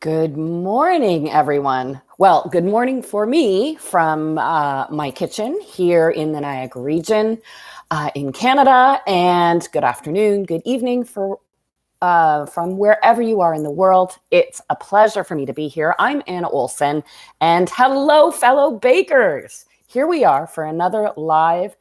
Good morning, everyone. Well, good morning for me from my kitchen here in the Niagara region in Canada, and good afternoon, good evening from wherever you are in the world. It's a pleasure for me to be here. I'm Anna Olson, and hello, fellow bakers. Here we are for another live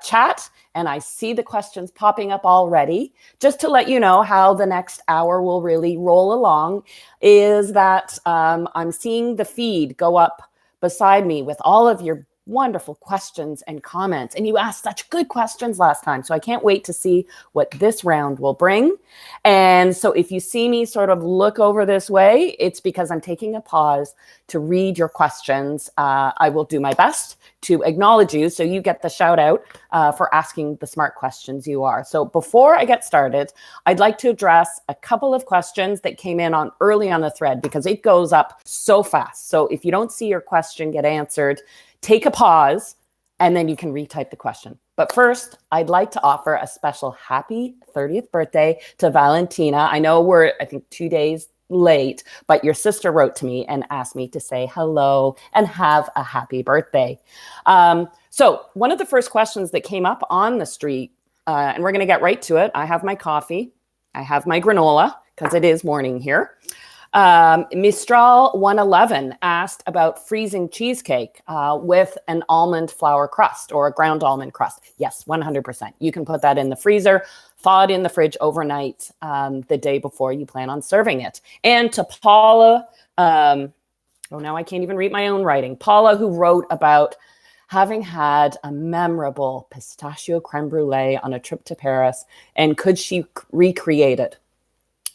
chat, and I see the questions popping up already. Just to let you know how the next hour will really roll along is that I'm seeing the feed go up beside me with all of your wonderful questions and comments. And you asked such good questions last time. So I can't wait to see what this round will bring. And so if you see me sort of look over this way, it's because I'm taking a pause to read your questions. I will do my best to acknowledge you so you get the shout out for asking the smart questions you are. So before I get started, I'd like to address a couple of questions that came in early on the thread because it goes up so fast. So if you don't see your question get answered, take a pause and then you can retype the question. But first, I'd like to offer a special happy 30th birthday to Valentina. I know we're, I think, 2 days late, but your sister wrote to me and asked me to say hello and have a happy birthday. So one of the first questions that came up on the street, and we're going to get right to it. I have my coffee. I have my granola because it is morning here. Mistral 111 asked about freezing cheesecake with an almond flour crust or a ground almond crust. Yes, 100%. You can put that in the freezer, thaw it in the fridge overnight the day before you plan on serving it. And to Paula, now I can't even read my own writing. Paula, who wrote about having had a memorable pistachio creme brulee on a trip to Paris, and could she recreate it?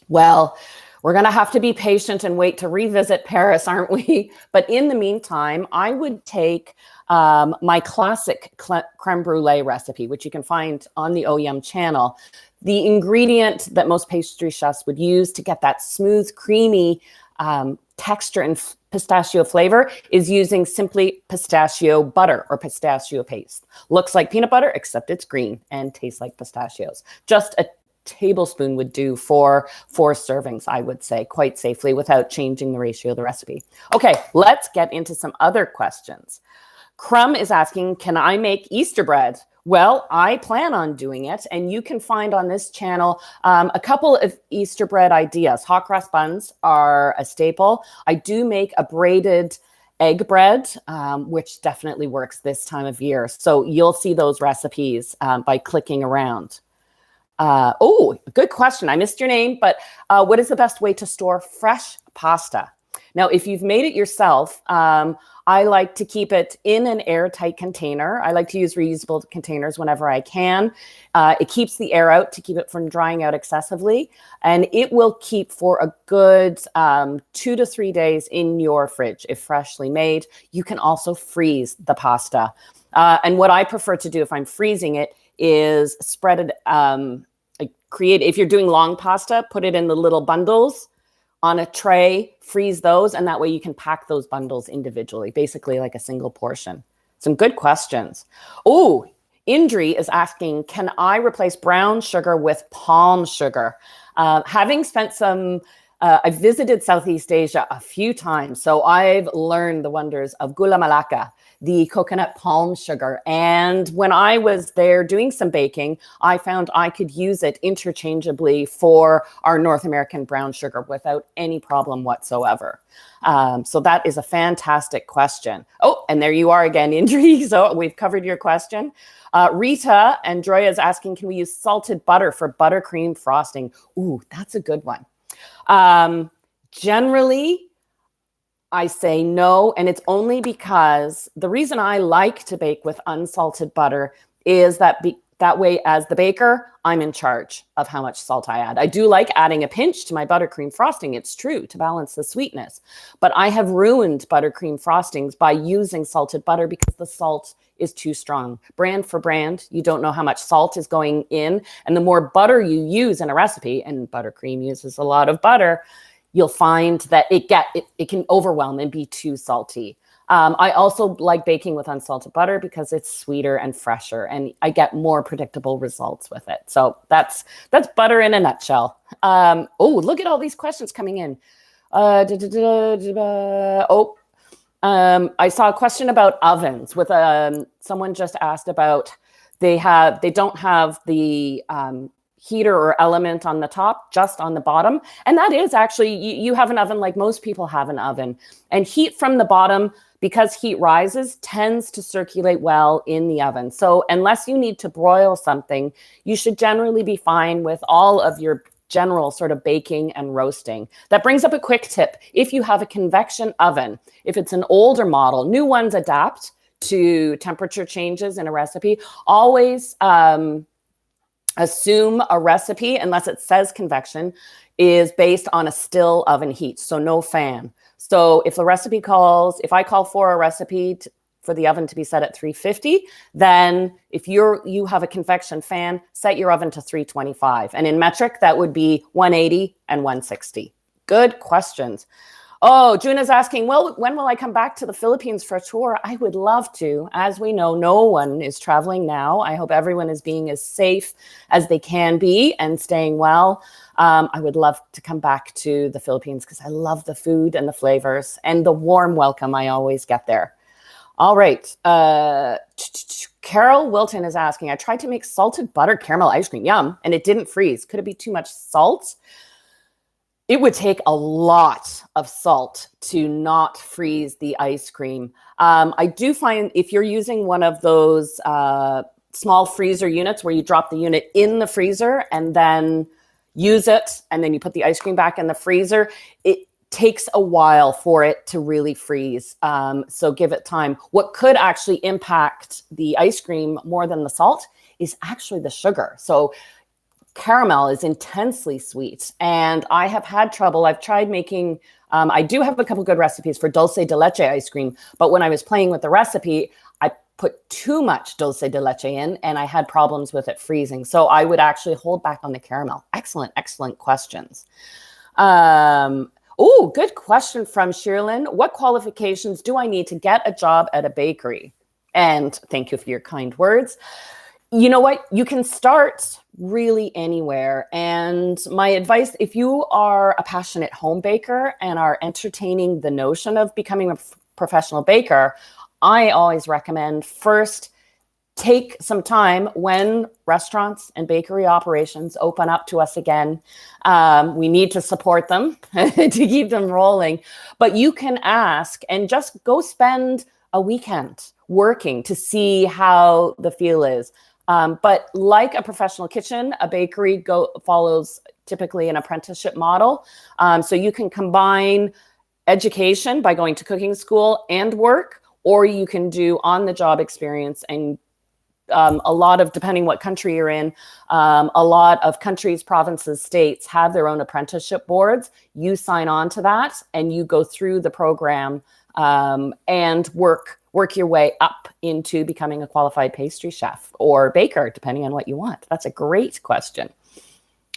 Well, we're going to have to be patient and wait to revisit Paris, aren't we? But in the meantime, I would take my classic creme brulee recipe, which you can find on the OYUM channel. The ingredient that most pastry chefs would use to get that smooth, creamy texture and pistachio flavor is using simply pistachio butter or pistachio paste. Looks like peanut butter, except it's green and tastes like pistachios. Just a tablespoon would do for 4 servings, I would say, quite safely without changing the ratio of the recipe. Okay, let's get into some other questions. Crumb is asking, can I make Easter bread? Well, I plan on doing it, and you can find on this channel a couple of Easter bread ideas. Hot cross buns are a staple. I do make a braided egg bread, which definitely works this time of year. So you'll see those recipes by clicking around. Good question. I missed your name, but what is the best way to store fresh pasta? Now, if you've made it yourself, I like to keep it in an airtight container. I like to use reusable containers whenever I can. It keeps the air out to keep it from drying out excessively, and it will keep for a good 2 to 3 days in your fridge if freshly made. You can also freeze the pasta. And what I prefer to do if I'm freezing it is spread it, if you're doing long pasta, put it in the little bundles on a tray, freeze those, and that way you can pack those bundles individually, basically like a single portion. Some good questions. Indri is asking, can I replace brown sugar with palm sugar? Having spent I've visited Southeast Asia a few times, so I've learned the wonders of gula melaka, the coconut palm sugar. And when I was there doing some baking, I found I could use it interchangeably for our North American brown sugar without any problem whatsoever. So that is a fantastic question. And there you are again, Indri. So we've covered your question. Rita Andrea is asking, can we use salted butter for buttercream frosting? That's a good one. Generally, I say no, and it's only because the reason I like to bake with unsalted butter is that way, as the baker, I'm in charge of how much salt I add. I do like adding a pinch to my buttercream frosting, it's true, to balance the sweetness. But I have ruined buttercream frostings by using salted butter because the salt is too strong. Brand for brand, you don't know how much salt is going in. And the more butter you use in a recipe, and buttercream uses a lot of butter, you'll find that it can overwhelm and be too salty. I also like baking with unsalted butter because it's sweeter and fresher, and I get more predictable results with it. So that's butter in a nutshell. Look at all these questions coming in. Oh, I saw a question about ovens with someone just asked about they don't have the heater or element on the top, just on the bottom. And that is actually, you have an oven like most people have an oven. And heat from the bottom, because heat rises, tends to circulate well in the oven. So unless you need to broil something, you should generally be fine with all of your general sort of baking and roasting. That brings up a quick tip. If you have a convection oven, if it's an older model, new ones adapt to temperature changes in a recipe. Always assume a recipe, unless it says convection, is based on a still oven heat, so no fan. So if if I call for a recipe for the oven to be set at 350, then if you have a convection fan, set your oven to 325. And in metric, that would be 180 and 160. Good questions. Oh, Juna's asking, well, when will I come back to the Philippines for a tour? I would love to. As we know, no one is traveling now. I hope everyone is being as safe as they can be and staying well. I would love to come back to the Philippines because I love the food and the flavors and the warm welcome I always get there. All right. Carol Wilton is asking, I tried to make salted butter caramel ice cream. Yum. And it didn't freeze. Could it be too much salt? It would take a lot of salt to not freeze the ice cream. I do find if you're using one of those small freezer units where you drop the unit in the freezer and then use it, and then you put the ice cream back in the freezer, it takes a while for it to really freeze. So give it time. What could actually impact the ice cream more than the salt is actually the sugar. So caramel is intensely sweet, and I have had trouble. I've tried making, I do have a couple good recipes for dulce de leche ice cream, but when I was playing with the recipe, I put too much dulce de leche in and I had problems with it freezing. So I would actually hold back on the caramel. Excellent, excellent questions. Oh, good question from Sherilyn. What qualifications do I need to get a job at a bakery? And thank you for your kind words. You know what? You can start really anywhere. And my advice, if you are a passionate home baker and are entertaining the notion of becoming a professional baker, I always recommend first take some time when restaurants and bakery operations open up to us again. We need to support them to keep them rolling. But you can ask and just go spend a weekend working to see how the feel is. But like a professional kitchen, a bakery follows typically an apprenticeship model. So you can combine education by going to cooking school and work, or you can do on-the-job experience. And a lot of, depending what country you're in, a lot of countries, provinces, states have their own apprenticeship boards. You sign on to that and you go through the program and work your way up into becoming a qualified pastry chef or baker, depending on what you want. That's a great question.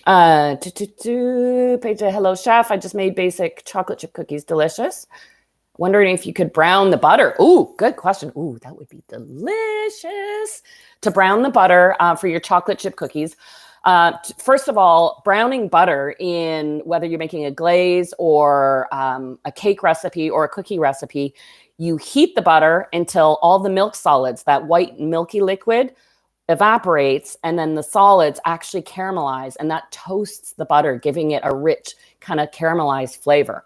Hello, chef. I just made basic chocolate chip cookies. Delicious. Wondering if you could brown the butter. Ooh, good question. Ooh, that would be delicious. To brown the butter for your chocolate chip cookies. First of all, browning butter in whether you're making a glaze or a cake recipe or a cookie recipe, you heat the butter until all the milk solids, that white milky liquid, evaporates, and then the solids actually caramelize, and that toasts the butter, giving it a rich kind of caramelized flavor.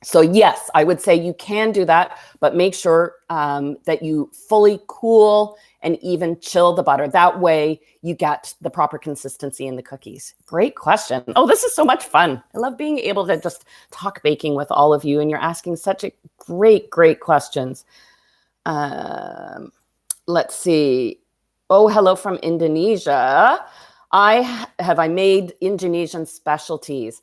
So yes, I would say you can do that, but make sure that you fully cool and even chill the butter. That way you get the proper consistency in the cookies. Great question. Oh, this is so much fun. I love being able to just talk baking with all of you, and you're asking such a great questions. Let's see. Oh, hello from Indonesia. I made Indonesian specialties.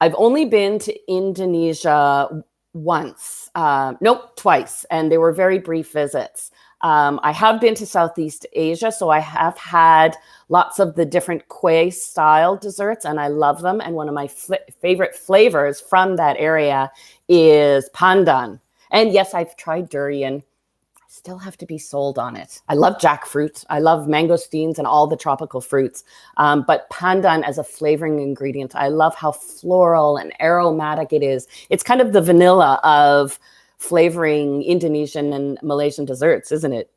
I've only been to Indonesia once. Nope, twice. And they were very brief visits. I have been to Southeast Asia, so I have had lots of the different kueh style desserts, and I love them. And one of my favorite flavors from that area is pandan. And yes, I've tried durian. still have to be sold on it. I love jackfruit. I love mangosteens and all the tropical fruits. But pandan as a flavoring ingredient, I love how floral and aromatic it is. It's kind of the vanilla of flavoring Indonesian and Malaysian desserts, isn't it?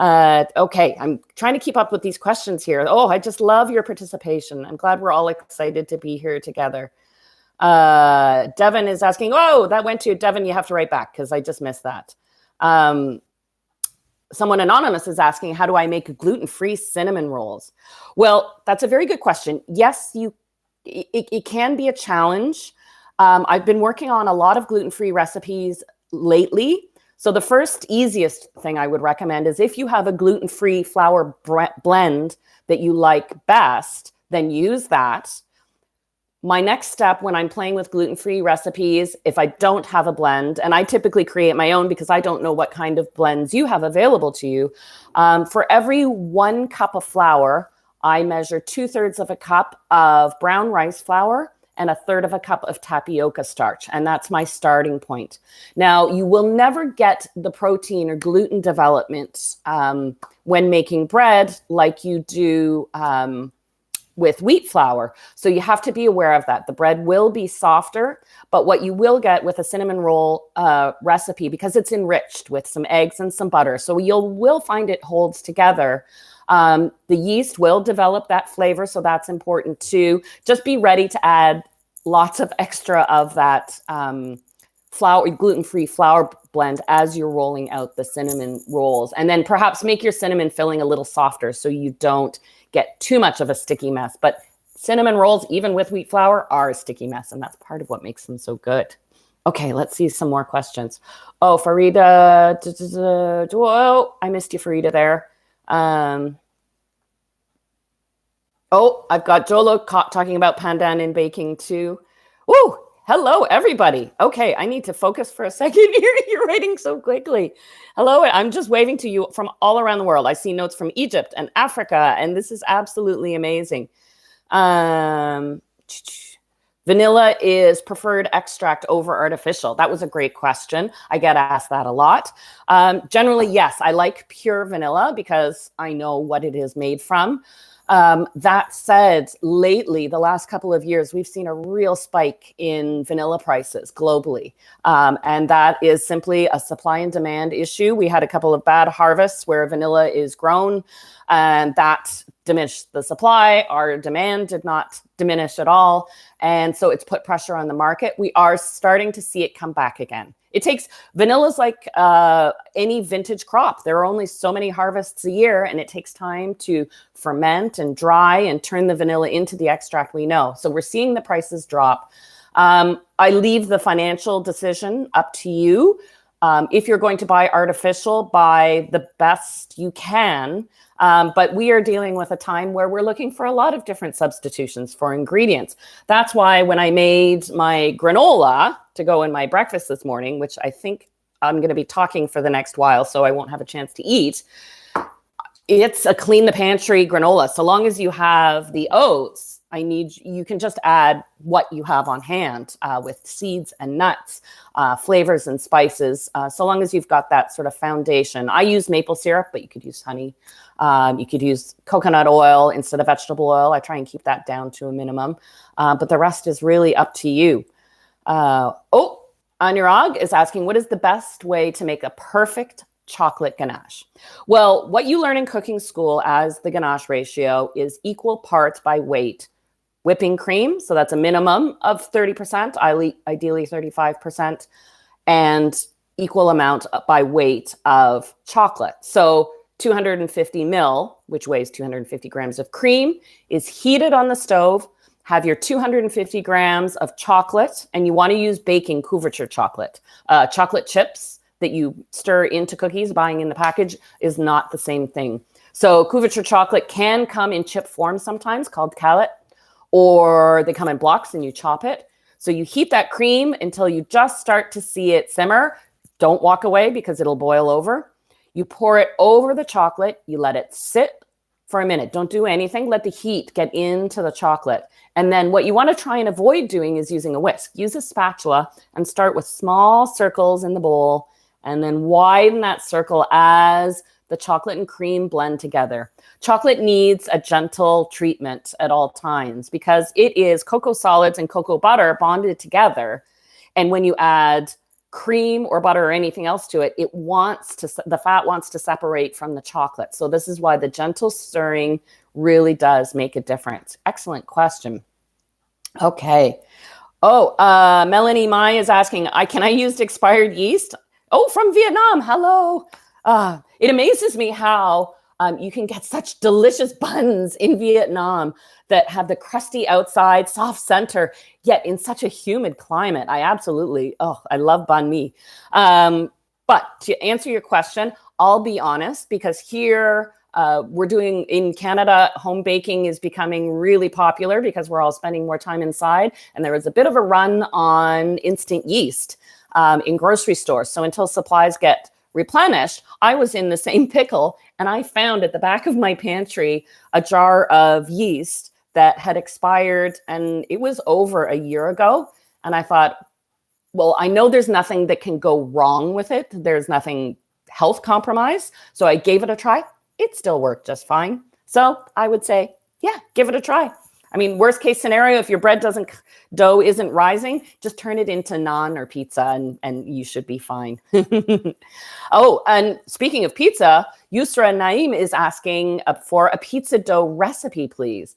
Okay, I'm trying to keep up with these questions here. Oh, I just love your participation. I'm glad we're all excited to be here together. Devin is asking, oh, that went to Devin. You have to write back because I just missed that. Someone anonymous is asking, how do I make gluten-free cinnamon rolls? Well, that's a very good question. Yes, it can be a challenge. I've been working on a lot of gluten-free recipes lately. So the first easiest thing I would recommend is if you have a gluten-free flour blend that you like best, then use that. My next step when I'm playing with gluten-free recipes, if I don't have a blend, and I typically create my own because I don't know what kind of blends you have available to you, for every 1 cup of flour, I measure 2/3 of a cup of brown rice flour and 1/3 of a cup of tapioca starch. And that's my starting point. Now, you will never get the protein or gluten development when making bread like you do with wheat flour. So you have to be aware of that. The bread will be softer, but what you will get with a cinnamon roll recipe, because it's enriched with some eggs and some butter, so will find it holds together. The yeast will develop that flavor, so that's important too. Just be ready to add lots of extra of that gluten-free flour blend as you're rolling out the cinnamon rolls. And then perhaps make your cinnamon filling a little softer so you don't get too much of a sticky mess. But cinnamon rolls, even with wheat flour, are a sticky mess, and that's part of what makes them so good. Okay, let's see some more questions. Oh, Farida, whoa, I missed you, Farida, there. Oh, I've got Jolo talking about pandan in baking too. Woo! Hello, everybody. Okay, I need to focus for a second here. You're writing so quickly. Hello, I'm just waving to you from all around the world. I see notes from Egypt and Africa, and this is absolutely amazing. Vanilla is preferred extract over artificial. That was a great question. I get asked that a lot. Generally, yes, I like pure vanilla because I know what it is made from. That said, lately, the last couple of years, we've seen a real spike in vanilla prices globally. And that is simply a supply and demand issue. We had a couple of bad harvests where vanilla is grown, and that diminished the supply. Our demand did not diminish at all. And so it's put pressure on the market. We are starting to see it come back again. It takes, vanilla's like any vintage crop. There are only so many harvests a year, and it takes time to ferment and dry and turn the vanilla into the extract we know. So we're seeing the prices drop. I leave the financial decision up to you. If you're going to buy artificial, buy the best you can. But we are dealing with a time where we're looking for a lot of different substitutions for ingredients. That's why when I made my granola to go in my breakfast this morning, which I think I'm going to be talking for the next while, so I won't have a chance to eat, it's a clean the pantry granola. So long as you have the oats, you can just add what you have on hand with seeds and nuts, flavors and spices, so long as you've got that sort of foundation. I use maple syrup, but you could use honey. You could use coconut oil instead of vegetable oil. I try and keep that down to a minimum, but the rest is really up to you. Anurag is asking, what is the best way to make a perfect chocolate ganache? Well, what you learn in cooking school as the ganache ratio is equal parts by weight. Whipping cream, so that's a minimum of 30%, ideally 35%, and equal amount by weight of chocolate. So 250 ml, which weighs 250 grams of cream, is heated on the stove. Have your 250 grams of chocolate, and you want to use baking couverture chocolate. Chocolate chips that you stir into cookies, buying in the package, is not the same thing. So couverture chocolate can come in chip form sometimes, called callet, or they come in blocks and you chop it. So you heat that cream until you just start to see it simmer. Don't walk away because it'll boil over. You pour it over the chocolate. You let it sit for a minute. Don't do anything. Let the heat get into the chocolate. And then what you want to try and avoid doing is using a whisk. Use a spatula and start with small circles in the bowl and then widen that circle as the chocolate and cream blend together. Chocolate needs a gentle treatment at all times because it is cocoa solids and cocoa butter bonded together. And when you add cream or butter or anything else to it, the fat wants to separate from the chocolate. So this is why the gentle stirring really does make a difference. Excellent question. Okay. Oh, Melanie Mai is asking, can I use expired yeast? Oh, from Vietnam. Hello. It amazes me how you can get such delicious buns in Vietnam that have the crusty outside, soft center, yet in such a humid climate. I love banh mi. But to answer your question, I'll be honest, because here we're doing in Canada, home baking is becoming really popular because we're all spending more time inside. And there was a bit of a run on instant yeast in grocery stores. So until supplies get replenished, I was in the same pickle, and I found at the back of my pantry a jar of yeast that had expired, and it was over a year ago. And I thought, well, I know there's nothing that can go wrong with it. There's nothing health compromised. So I gave it a try. It still worked just fine. So I would say, yeah, give it a try. I mean, worst case scenario, if your dough isn't rising, just turn it into naan or pizza and you should be fine. Oh, and speaking of pizza, Yusra Naim is asking for a pizza dough recipe, please.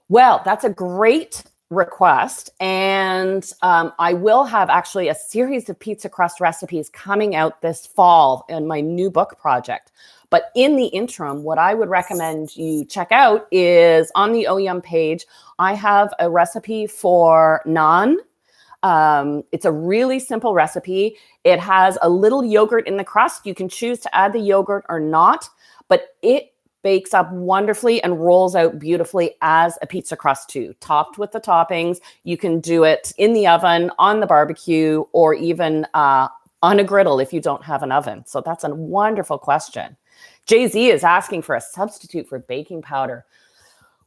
Well, that's a great request. And I will have actually a series of pizza crust recipes coming out this fall in my new book project. But in the interim, what I would recommend you check out is on the OYUM page, I have a recipe for naan. It's a really simple recipe. It has a little yogurt in the crust. You can choose to add the yogurt or not, but it bakes up wonderfully and rolls out beautifully as a pizza crust too, topped with the toppings. You can do it in the oven, on the barbecue, or even on a griddle if you don't have an oven. So that's a wonderful question. Jay-Z is asking for a substitute for baking powder.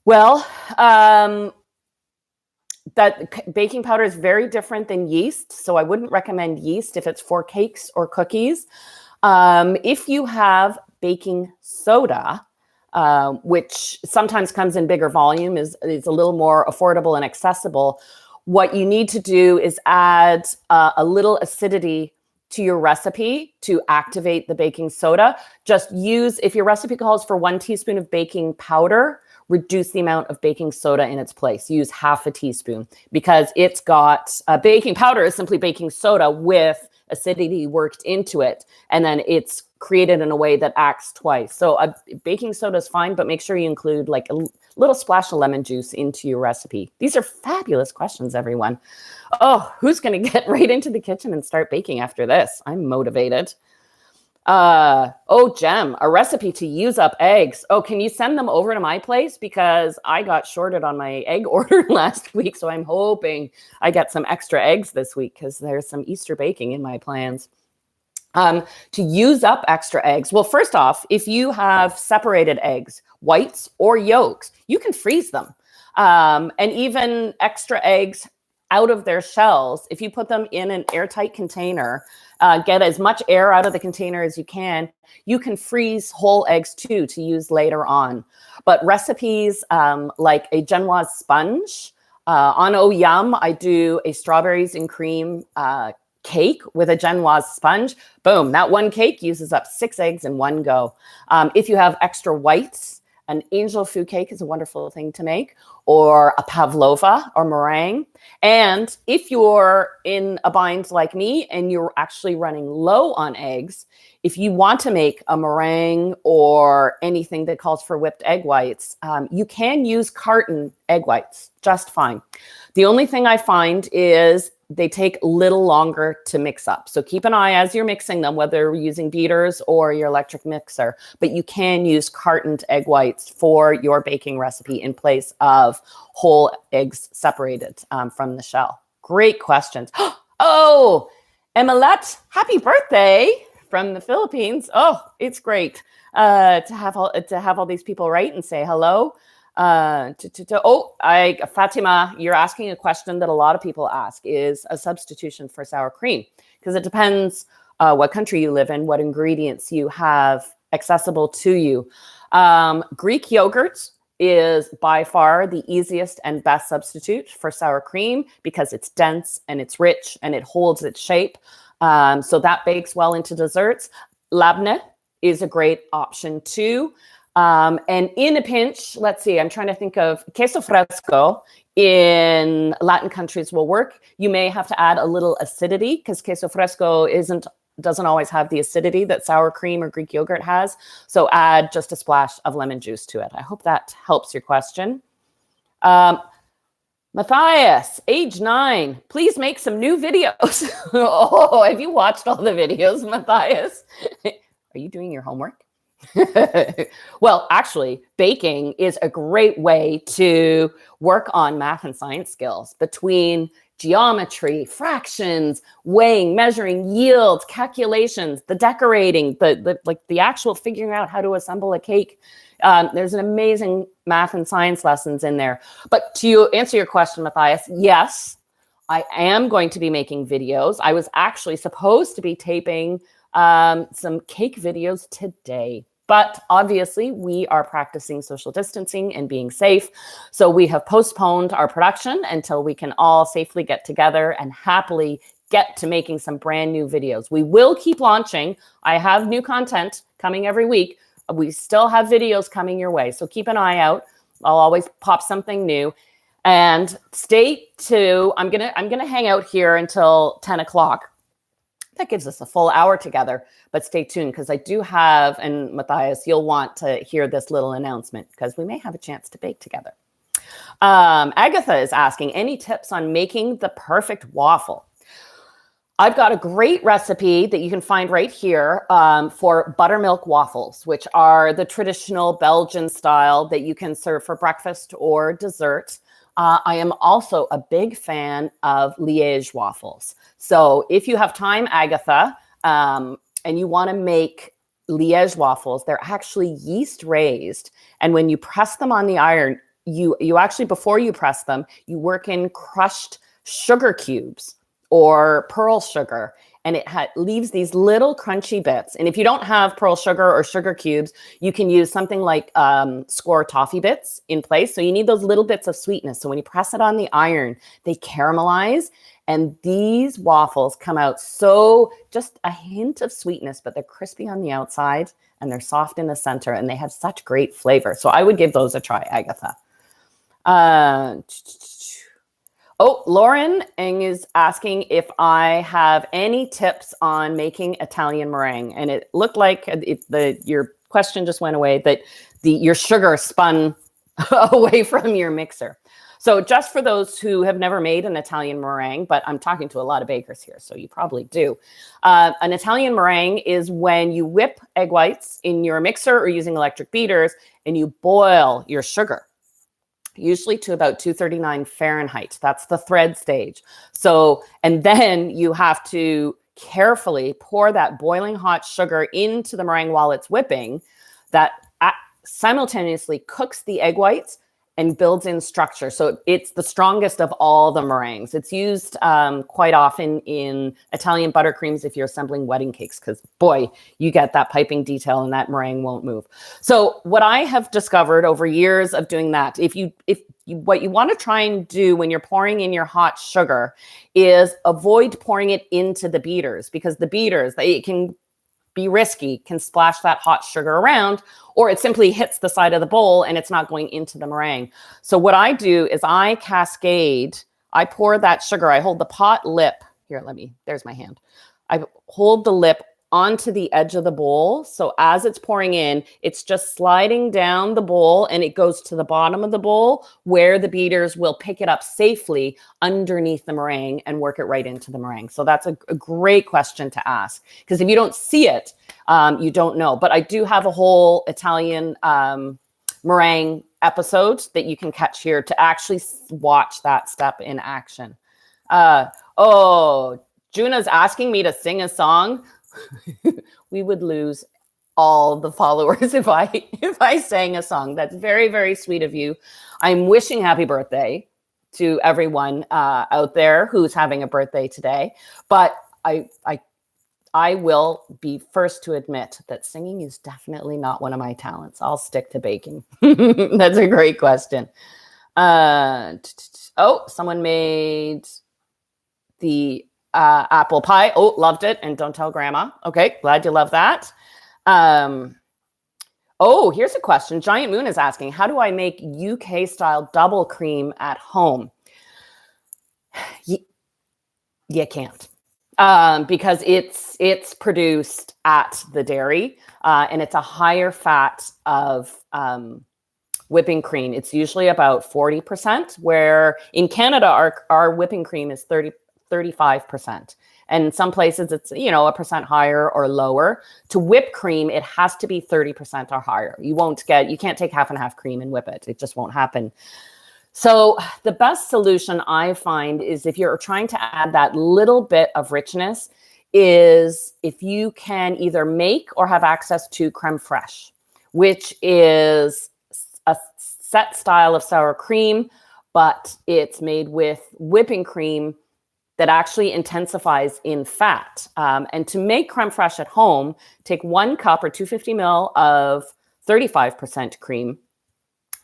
Well, that baking powder is very different than yeast, so I wouldn't recommend yeast if it's for cakes or cookies. If you have baking soda, which sometimes comes in bigger volume, is a little more affordable and accessible, what you need to do is add a little acidity to your recipe to activate the baking soda. Just if your recipe calls for 1 teaspoon of baking powder, reduce the amount of baking soda in its place. Use half a teaspoon because it's got baking powder is simply baking soda with acidity worked into it. And then it's created in a way that acts twice. So baking soda is fine, but make sure you include like a little splash of lemon juice into your recipe. These are fabulous questions, everyone. Oh, who's going to get right into the kitchen and start baking after this? I'm motivated. Jem, a recipe to use up eggs. Oh, can you send them over to my place? Because I got shorted on my egg order last week. So I'm hoping I get some extra eggs this week because there's some Easter baking in my plans. To use up extra eggs. Well, first off, if you have separated eggs, whites or yolks, you can freeze them. And even extra eggs out of their shells, if you put them in an airtight container, get as much air out of the container as you can freeze whole eggs too to use later on. But recipes like a Genoise sponge, on OYUM, I do a strawberries and cream cake with a Genoise sponge. Boom, that one cake uses up 6 eggs in one go. If you have extra whites, an angel food cake is a wonderful thing to make, or a pavlova or meringue. And if you're in a bind like me and you're actually running low on eggs, if you want to make a meringue or anything that calls for whipped egg whites, you can use carton egg whites just fine. The only thing I find is they take a little longer to mix up. So keep an eye as you're mixing them, whether you're using beaters or your electric mixer, but you can use cartoned egg whites for your baking recipe in place of whole eggs separated from the shell. Great questions. Oh, Emelette, happy birthday from the Philippines. Oh, it's great to have all these people write and say hello. Fatima, you're asking a question that a lot of people ask, is a substitution for sour cream, because it depends what country you live in, what ingredients you have accessible to you. Greek yogurt is by far the easiest and best substitute for sour cream because it's dense and it's rich and it holds its shape. So that bakes well into desserts. Labneh is a great option too. And in a pinch, let's see, I'm trying to think of queso fresco in Latin countries will work. You may have to add a little acidity because queso fresco doesn't always have the acidity that sour cream or Greek yogurt has. So add just a splash of lemon juice to it. I hope that helps your question. Matthias, age 9, please make some new videos. Oh, have you watched all the videos, Matthias? Are you doing your homework? Well, actually, baking is a great way to work on math and science skills between geometry, fractions, weighing, measuring, yields, calculations, the decorating, the actual figuring out how to assemble a cake. There's an amazing math and science lessons in there. But to answer your question, Matthias, yes, I am going to be making videos. I was actually supposed to be taping some cake videos today. But obviously, we are practicing social distancing and being safe. So we have postponed our production until we can all safely get together and happily get to making some brand new videos. We will keep launching. I have new content coming every week. We still have videos coming your way. So keep an eye out. I'll always pop something new. And stay tuned. I'm gonna hang out here until 10 o'clock. That gives us a full hour together, but stay tuned because I do have, and Matthias, you'll want to hear this little announcement because we may have a chance to bake together. Agatha is asking, any tips on making the perfect waffle? I've got a great recipe that you can find right here for buttermilk waffles, which are the traditional Belgian style that you can serve for breakfast or dessert. I am also a big fan of Liège waffles. So if you have time, Agatha, and you want to make Liège waffles, they're actually yeast raised. And when you press them on the iron, you actually, before you press them, you work in crushed sugar cubes or pearl sugar. And it leaves these little crunchy bits. And if you don't have pearl sugar or sugar cubes, you can use something like Score toffee bits in place. So you need those little bits of sweetness. So when you press it on the iron, they caramelize. And these waffles come out so just a hint of sweetness, but they're crispy on the outside and they're soft in the center. And they have such great flavor. So I would give those a try, Agatha. Lauren is asking if I have any tips on making Italian meringue. And it looked like your question just went away, that your sugar spun away from your mixer. So just for those who have never made an Italian meringue, but I'm talking to a lot of bakers here, so you probably do. An Italian meringue is when you whip egg whites in your mixer or using electric beaters and you boil your sugar, usually to about 239 Fahrenheit. That's the thread stage. So, and then you have to carefully pour that boiling hot sugar into the meringue while it's whipping. That simultaneously cooks the egg whites and builds in structure. So it's the strongest of all the meringues. It's used quite often in Italian buttercreams if you're assembling wedding cakes, because boy, you get that piping detail and that meringue won't move. So what I have discovered over years of doing that, what you want to try and do when you're pouring in your hot sugar is avoid pouring it into the beaters, because the beaters, it can be risky, can splash that hot sugar around, or it simply hits the side of the bowl and it's not going into the meringue. So what I do is I pour that sugar, I hold the pot lip, there's my hand. I hold the lip onto the edge of the bowl. So as it's pouring in, it's just sliding down the bowl and it goes to the bottom of the bowl where the beaters will pick it up safely underneath the meringue and work it right into the meringue. So that's a great question to ask, because if you don't see it, you don't know. But I do have a whole Italian meringue episode that you can catch here to actually watch that step in action. Juna's asking me to sing a song. We would lose all the followers if I sang a song. That's very, very sweet of you. I'm wishing happy birthday to everyone out there who's having a birthday today. But I I will be first to admit that singing is definitely not one of my talents. I'll stick to baking. That's a great question. Oh, someone made the apple pie. Oh, loved it. And don't tell grandma. Okay, glad you love that. Oh, here's a question. Giant Moon is asking, how do I make UK style double cream at home? You can't. Because it's produced at the dairy, and it's a higher fat of whipping cream. It's usually about 40%, where in Canada, our whipping cream is 35%. And in some places it's, a percent higher or lower. To whip cream, it has to be 30% or higher. You can't take half and half cream and whip it. It just won't happen. So the best solution I find is, if you're trying to add that little bit of richness, is if you can either make or have access to creme fraiche, which is a set style of sour cream, but it's made with whipping cream that actually intensifies in fat. And to make creme fraiche at home, take 1 cup or 250 ml of 35% cream.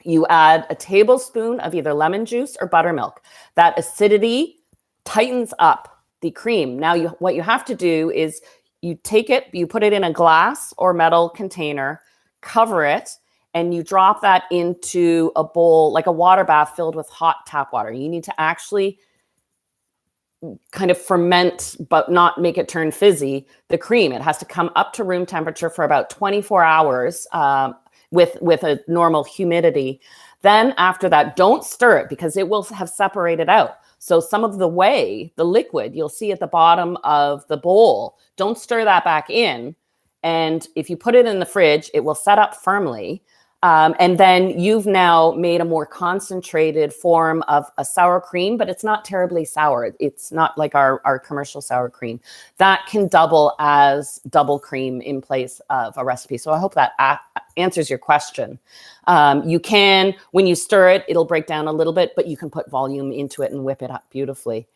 You add a tablespoon of either lemon juice or buttermilk. That acidity tightens up the cream. Now, what you have to do is you take it, you put it in a glass or metal container, cover it, and you drop that into a bowl, like a water bath filled with hot tap water. You need to actually kind of ferment, but not make it turn fizzy, the cream. It has to come up to room temperature for about 24 hours with a normal humidity. Then after that, don't stir it, because it will have separated out. So some of the liquid you'll see at the bottom of the bowl, don't stir that back in. And if you put it in the fridge, it will set up firmly. And then you've now made a more concentrated form of a sour cream, but it's not terribly sour. It's not like our commercial sour cream. That can double as double cream in place of a recipe. So I hope that answers your question. You can, when you stir it, it'll break down a little bit, but you can put volume into it and whip it up beautifully.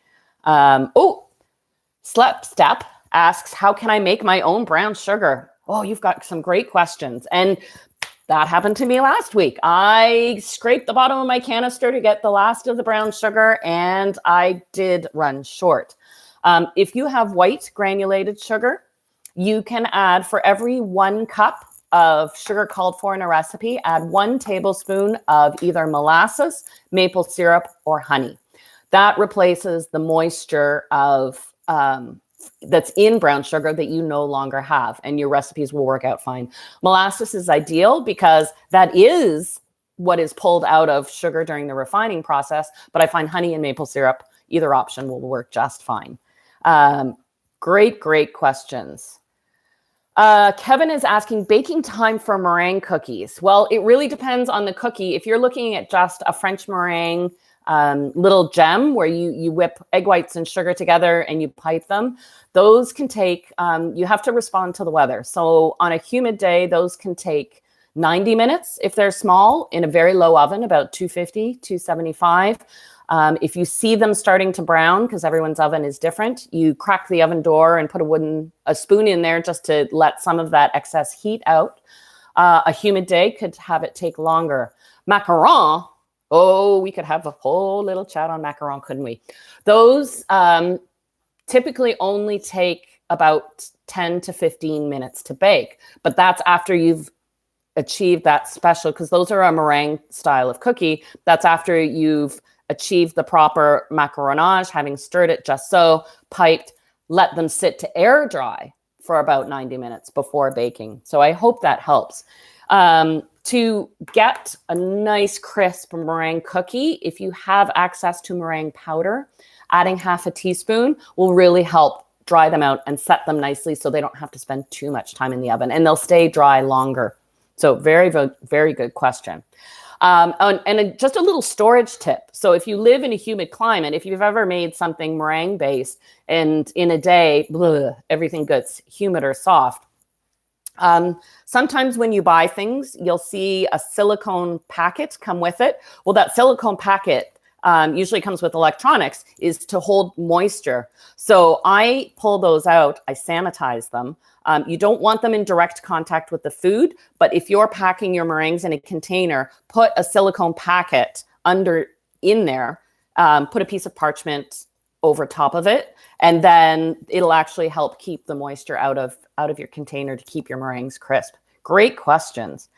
Step asks, how can I make my own brown sugar? Oh, you've got some great questions. And that happened to me last week. I scraped the bottom of my canister to get the last of the brown sugar, and I did run short. If you have white granulated sugar, you can add, for every 1 cup of sugar called for in a recipe, add 1 tablespoon of either molasses, maple syrup, or honey. That replaces the moisture of that's in brown sugar that you no longer have, and your recipes will work out fine. Molasses is ideal because that is what is pulled out of sugar during the refining process, but I find honey and maple syrup, either option, will work just fine. Great questions. Kevin is asking, baking time for meringue cookies. Well, it really depends on the cookie. If you're looking at just a French meringue little gem where you whip egg whites and sugar together and you pipe them, those can take, you have to respond to the weather. So on a humid day, those can take 90 minutes if they're small, in a very low oven, about 250, 275. If you see them starting to brown, because everyone's oven is different, you crack the oven door and put a spoon in there just to let some of that excess heat out. A humid day could have it take longer. Macaron, we could have a whole little chat on macaron, couldn't we? Those typically only take about 10 to 15 minutes to bake, but that's after you've achieved that special, because those are a meringue style of cookie. That's after you've achieved the proper macaronage, having stirred it just so, piped, let them sit to air dry for about 90 minutes before baking. So I hope that helps. To get a nice crisp meringue cookie, if you have access to meringue powder, adding half a teaspoon will really help dry them out and set them nicely so they don't have to spend too much time in the oven, and they'll stay dry longer. So very, very good question. Just a little storage tip. So if you live in a humid climate, if you've ever made something meringue based and in a day, everything gets humid or soft, sometimes when you buy things, you'll see a silicone packet come with it. Well, that silicone packet usually comes with electronics, is to hold moisture. So I pull those out, I sanitize them. You don't want them in direct contact with the food, but if you're packing your meringues in a container, put a silicone packet in there, put a piece of parchment over top of it, and then it'll actually help keep the moisture out of your container to keep your meringues crisp. Great questions.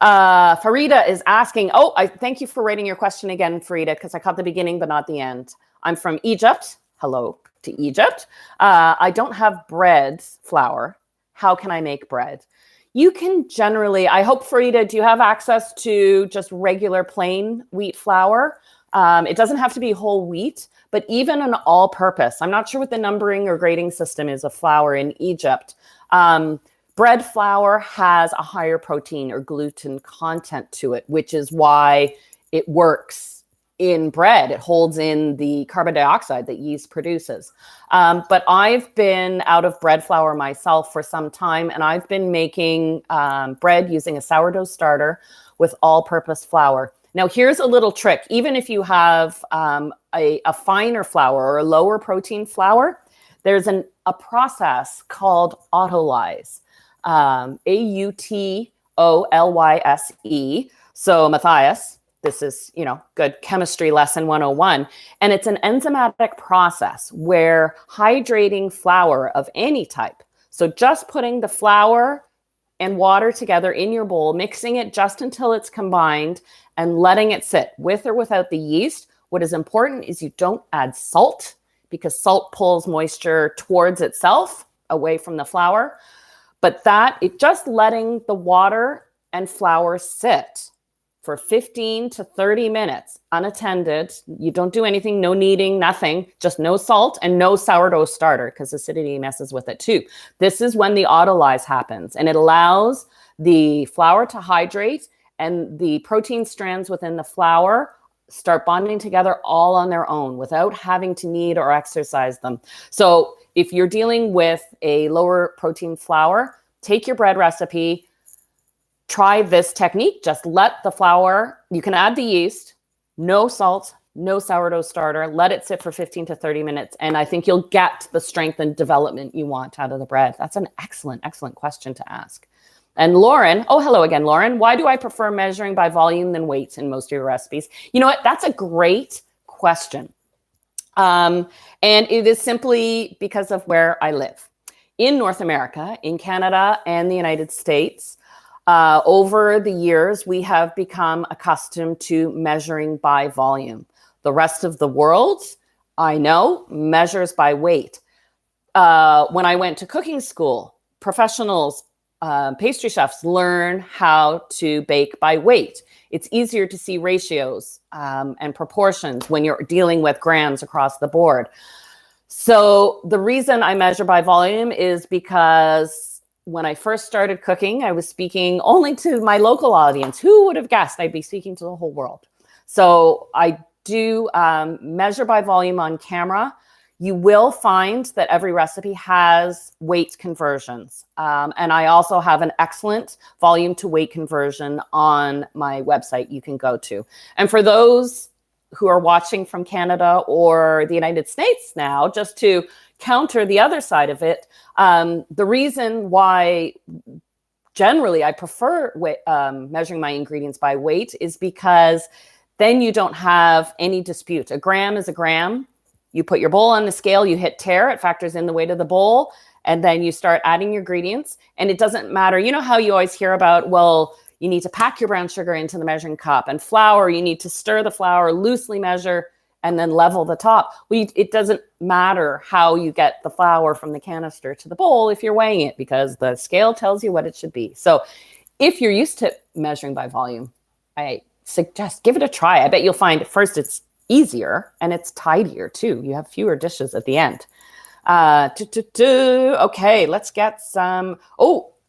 Farida is asking, I thank you for writing your question again, Farida, because I caught the beginning but not the end. I'm from Egypt. Hello to Egypt. I don't have bread flour. How can I make bread? You can generally, I hope, Farida, do you have access to just regular plain wheat flour? It doesn't have to be whole wheat, but even an all-purpose. I'm not sure what the numbering or grading system is of flour in Egypt. Bread flour has a higher protein or gluten content to it, which is why it works in bread. It holds in the carbon dioxide that yeast produces. But I've been out of bread flour myself for some time, and I've been making bread using a sourdough starter with all-purpose flour. Now, here's a little trick. Even if you have a finer flour or a lower protein flour, there's a process called autolyse. Autolyse. So Matthias, this is, good chemistry lesson 101. And it's an enzymatic process where hydrating flour of any type, so just putting the flour and water together in your bowl, mixing it just until it's combined and letting it sit with or without the yeast. What is important is you don't add salt, because salt pulls moisture towards itself away from the flour. But just letting the water and flour sit for 15 to 30 minutes unattended. You don't do anything, no kneading, nothing, just no salt and no sourdough starter, because acidity messes with it too. This is when the autolyse happens, and it allows the flour to hydrate, and the protein strands within the flour start bonding together all on their own without having to knead or exercise them. So if you're dealing with a lower protein flour, take your bread recipe, try this technique. Just let the flour, you can add the yeast, no salt, no sourdough starter, let it sit for 15 to 30 minutes. And I think you'll get the strength and development you want out of the bread. That's an excellent, excellent question to ask. And Lauren, hello again, Lauren. Why do I prefer measuring by volume than weight in most of your recipes? You know what? That's a great question. And it is simply because of where I live. In North America, in Canada and the United States, over the years, we have become accustomed to measuring by volume. The rest of the world, I know, measures by weight. When I went to cooking school, professionals, pastry chefs learn how to bake by weight. It's easier to see ratios and proportions when you're dealing with grams across the board. So the reason I measure by volume is because when I first started cooking, I was speaking only to my local audience. Who would have guessed I'd be speaking to the whole world? So I do measure by volume on camera. You will find that every recipe has weight conversions. And I also have an excellent volume to weight conversion on my website you can go to. And for those who are watching from Canada or the United States now, just to counter the other side of it, the reason why generally I prefer measuring my ingredients by weight is because then you don't have any dispute. A gram is a gram. You put your bowl on the scale, you hit tare, it factors in the weight of the bowl, and then you start adding your ingredients. And it doesn't matter. You know how you always hear about, well, you need to pack your brown sugar into the measuring cup, and flour, you need to stir the flour, loosely measure, and then level the top. Well, it doesn't matter how you get the flour from the canister to the bowl if you're weighing it, because the scale tells you what it should be. So if you're used to measuring by volume, I suggest give it a try. I bet you'll find at first it's easier and it's tidier too. You have fewer dishes at the end. Okay, let's get some.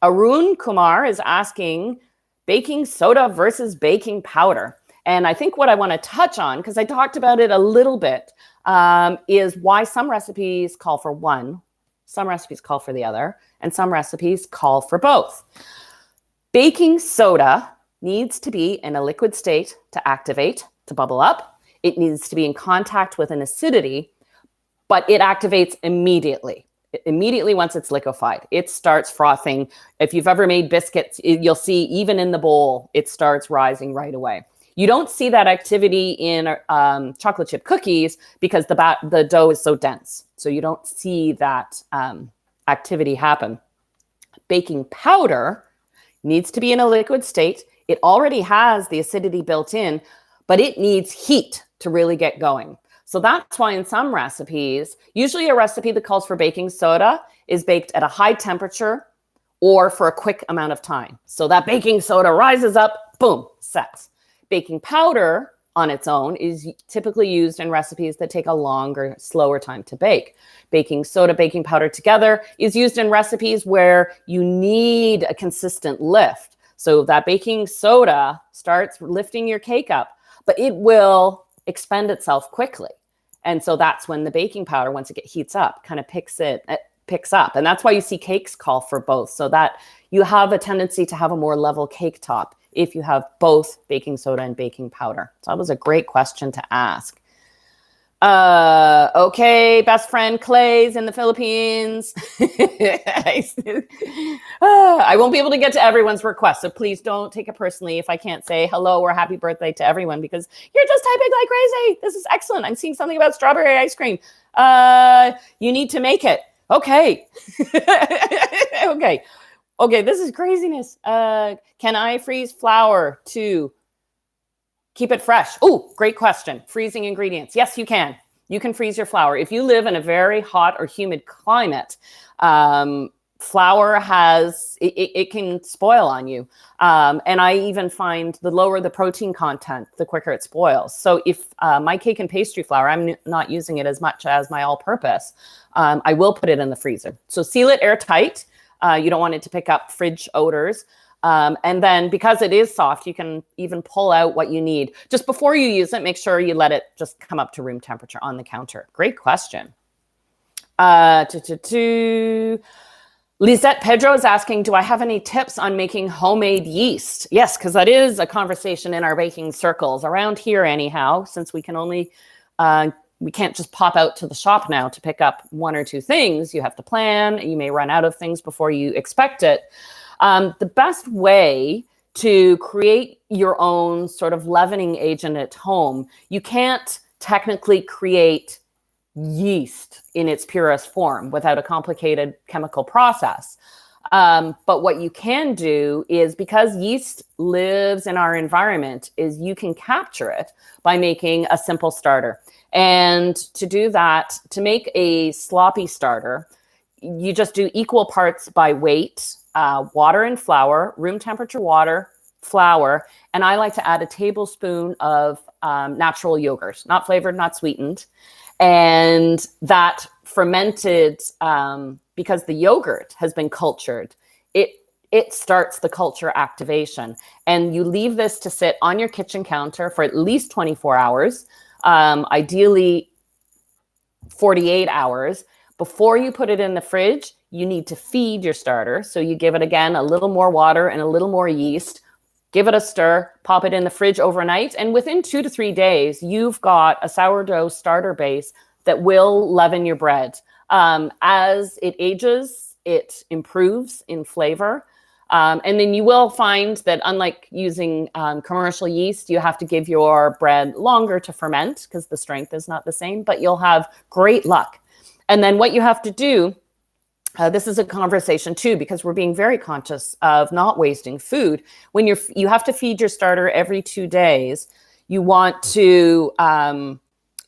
Arun Kumar is asking baking soda versus baking powder. And I think what I want to touch on, because I talked about it a little bit, is why some recipes call for one, some recipes call for the other, and some recipes call for both. Baking soda needs to be in a liquid state to activate, to bubble up. it needs to be in contact with an acidity, but it activates immediately. Immediately once it's liquefied, it starts frothing. If you've ever made biscuits, you'll see even in the bowl, it starts rising right away. You don't see that activity in chocolate chip cookies because the dough is so dense. So you don't see that activity happen. Baking powder needs to be in a liquid state. It already has the acidity built in, but it needs heat to really get going. So that's why in some recipes, usually a recipe that calls for baking soda is baked at a high temperature or for a quick amount of time. So that baking soda rises up, boom, sets. Baking powder on its own is typically used in recipes that take a longer, slower time to bake. Baking soda, baking powder together is used in recipes where you need a consistent lift. So that baking soda starts lifting your cake up, but it will expend itself quickly. And so that's when the baking powder, once it heats up, kind of picks up. And that's why you see cakes call for both, so that you have a tendency to have a more level cake top if you have both baking soda and baking powder. So that was a great question to ask. Okay, best friend Clay's in the Philippines. I won't be able to get to everyone's request, so please don't take it personally if I can't say hello or happy birthday to everyone, because you're just typing like crazy. This is excellent. I'm seeing something about strawberry ice cream. You need to make it. Okay. Okay, this is craziness. Can I freeze flour to keep it fresh? Oh, great question. Freezing ingredients. Yes, you can. You can freeze your flour. If you live in a very hot or humid climate, flour it can spoil on you. And I even find the lower the protein content, the quicker it spoils. So if my cake and pastry flour, I'm not using it as much as my all-purpose, I will put it in the freezer. So seal it airtight. You don't want it to pick up fridge odors. And then because it is soft, you can even pull out what you need. Just before you use it, make sure you let it just come up to room temperature on the counter. Great question. Lisette Pedro is asking, do I have any tips on making homemade yeast? Yes, because that is a conversation in our baking circles around here anyhow, since we can only... we can't just pop out to the shop now to pick up one or two things. You have to plan. You may run out of things before you expect it. The best way to create your own sort of leavening agent at home, you can't technically create yeast in its purest form without a complicated chemical process. But what you can do is, because yeast lives in our environment, is you can capture it by making a simple starter. And to do that, to make a sloppy starter, you just do equal parts by weight, water and flour, room temperature water, flour, and I like to add a tablespoon of natural yogurt, not flavored, not sweetened. And that fermented, because the yogurt has been cultured, it starts the culture activation. And you leave this to sit on your kitchen counter for at least 24 hours, ideally 48 hours. Before you put it in the fridge, you need to feed your starter. So you give it, again, a little more water and a little more yeast, give it a stir, pop it in the fridge overnight. And within 2 to 3 days, you've got a sourdough starter base that will leaven your bread. As it ages, it improves in flavor. And then you will find that, unlike using commercial yeast, you have to give your bread longer to ferment because the strength is not the same, but you'll have great luck. And then what you have to do, this is a conversation too, because we're being very conscious of not wasting food. When you have to feed your starter every 2 days, you want to,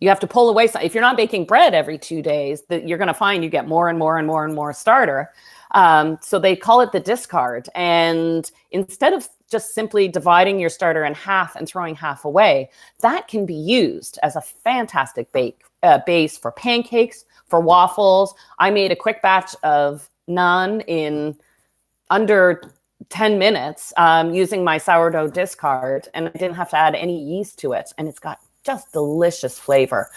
you have to pull away. If you're not baking bread every 2 days, you're going to find you get more and more and more and more starter. So they call it the discard. And instead of just simply dividing your starter in half and throwing half away, that can be used as a fantastic base for pancakes, for waffles. I made a quick batch of naan in under 10 minutes using my sourdough discard, and I didn't have to add any yeast to it. And it's got just delicious flavor.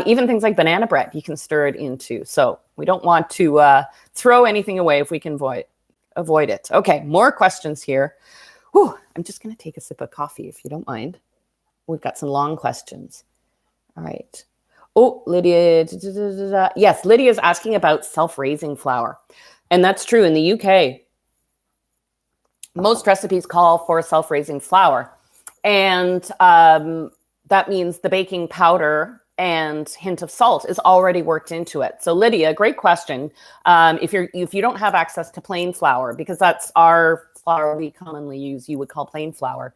Even things like banana bread, you can stir it into. So we don't want to throw anything away if we can avoid it. Okay, more questions here. Whew, I'm just going to take a sip of coffee if you don't mind. We've got some long questions. All right. Oh, Lydia. Yes, Lydia is asking about self-raising flour. And that's true. In the UK, most recipes call for self-raising flour. And that means the baking powder and hint of salt is already worked into it. So Lydia, great question. If you don't have access to plain flour, because that's our flour we commonly use, you would call plain flour.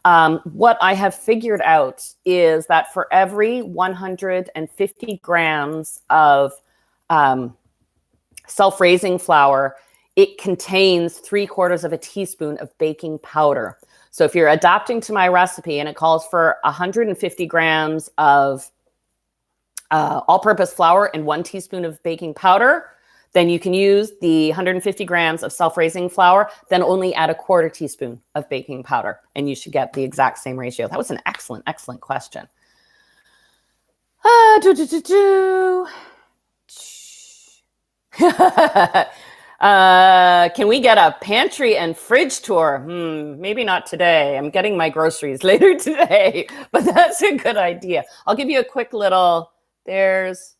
What I have figured out is that for every 150 grams of self-raising flour, it contains 3/4 teaspoon of baking powder. So if you're adapting to my recipe and it calls for 150 grams of all-purpose flour and 1 teaspoon of baking powder, then you can use the 150 grams of self-raising flour, then only add 1/4 teaspoon of baking powder, and you should get the exact same ratio. That was an excellent, excellent question. Can we get a pantry and fridge tour? Maybe not today. I'm getting my groceries later today, but that's a good idea. I'll give you a quick little, there's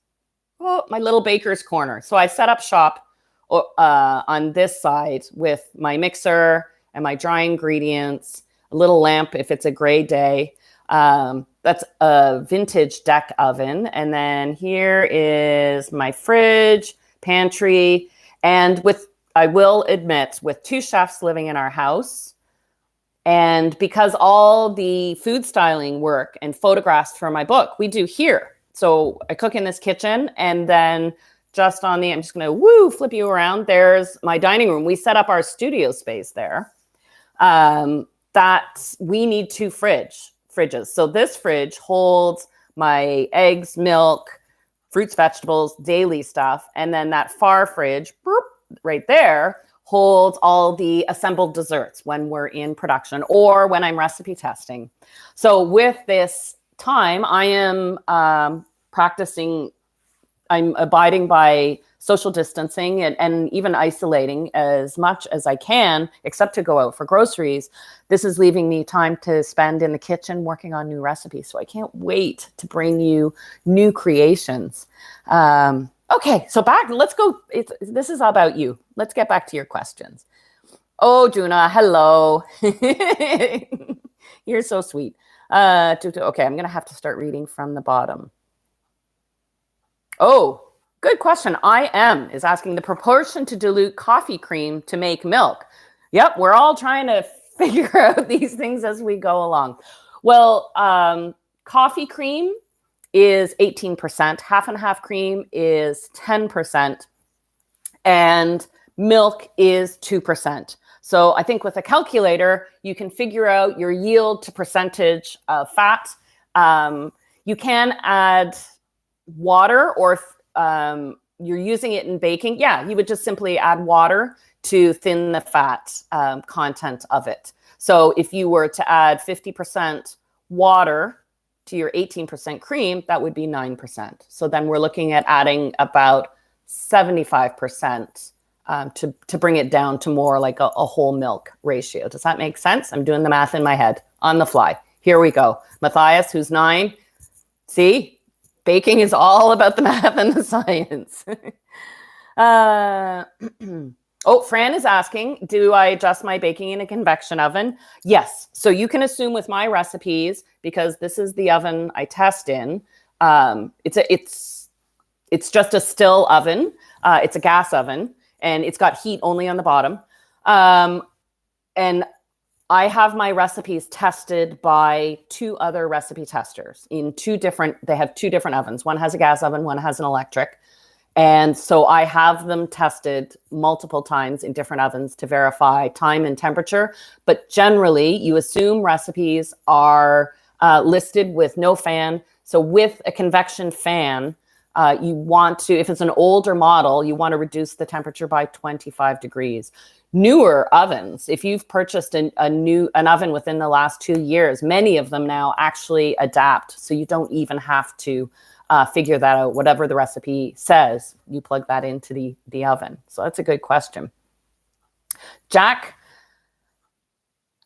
my little baker's corner. So I set up shop on this side with my mixer and my dry ingredients, a little lamp if it's a gray day. That's a vintage deck oven. And then here is my fridge, pantry, and I will admit, with 2 chefs living in our house, and because all the food styling work and photographs for my book we do here. So I cook in this kitchen, and then just on I'm just going to flip you around. There's my dining room. We set up our studio space there. That we need 2 fridges. So this fridge holds my eggs, milk, fruits, vegetables, daily stuff. And then that far fridge right there holds all the assembled desserts when we're in production or when I'm recipe testing. So with this time, I am I'm abiding by social distancing and even isolating as much as I can, except to go out for groceries. This is leaving me time to spend in the kitchen working on new recipes. So I can't wait to bring you new creations. Okay, so let's go. This is about you. Let's get back to your questions. Oh, Juna, hello. You're so sweet. Okay, I'm going to have to start reading from the bottom. Oh, good question. IM is asking the proportion to dilute coffee cream to make milk. Yep, we're all trying to figure out these things as we go along. Well, coffee cream is 18%, half and half cream is 10%, and milk is 2%. So I think with a calculator, you can figure out your yield to percentage of fat. You can add water, or if you're using it in baking, you would just simply add water to thin the fat content of it. So if you were to add 50% water to your 18% cream, that would be 9%. So then we're looking at adding about 75% to bring it down to more like a whole milk ratio. Does that make sense? I'm doing the math in my head on the fly. Here we go. Matthias, who's 9. See, baking is all about the math and the science. Fran is asking, do I adjust my baking in a convection oven? Yes. So you can assume with my recipes, because this is the oven I test in, it's just a still oven. It's a gas oven, and it's got heat only on the bottom. And I have my recipes tested by 2 other recipe testers they have 2 different ovens. One has a gas oven, one has an electric. And so I have them tested multiple times in different ovens to verify time and temperature. But generally, you assume recipes are listed with no fan. So with a convection fan, you want to, if it's an older model, you want to reduce the temperature by 25 degrees. Newer ovens, if you've purchased an oven within the last 2 years, many of them now actually adapt. So you don't even have to figure that out. Whatever the recipe says, you plug that into the oven. So that's a good question. Jack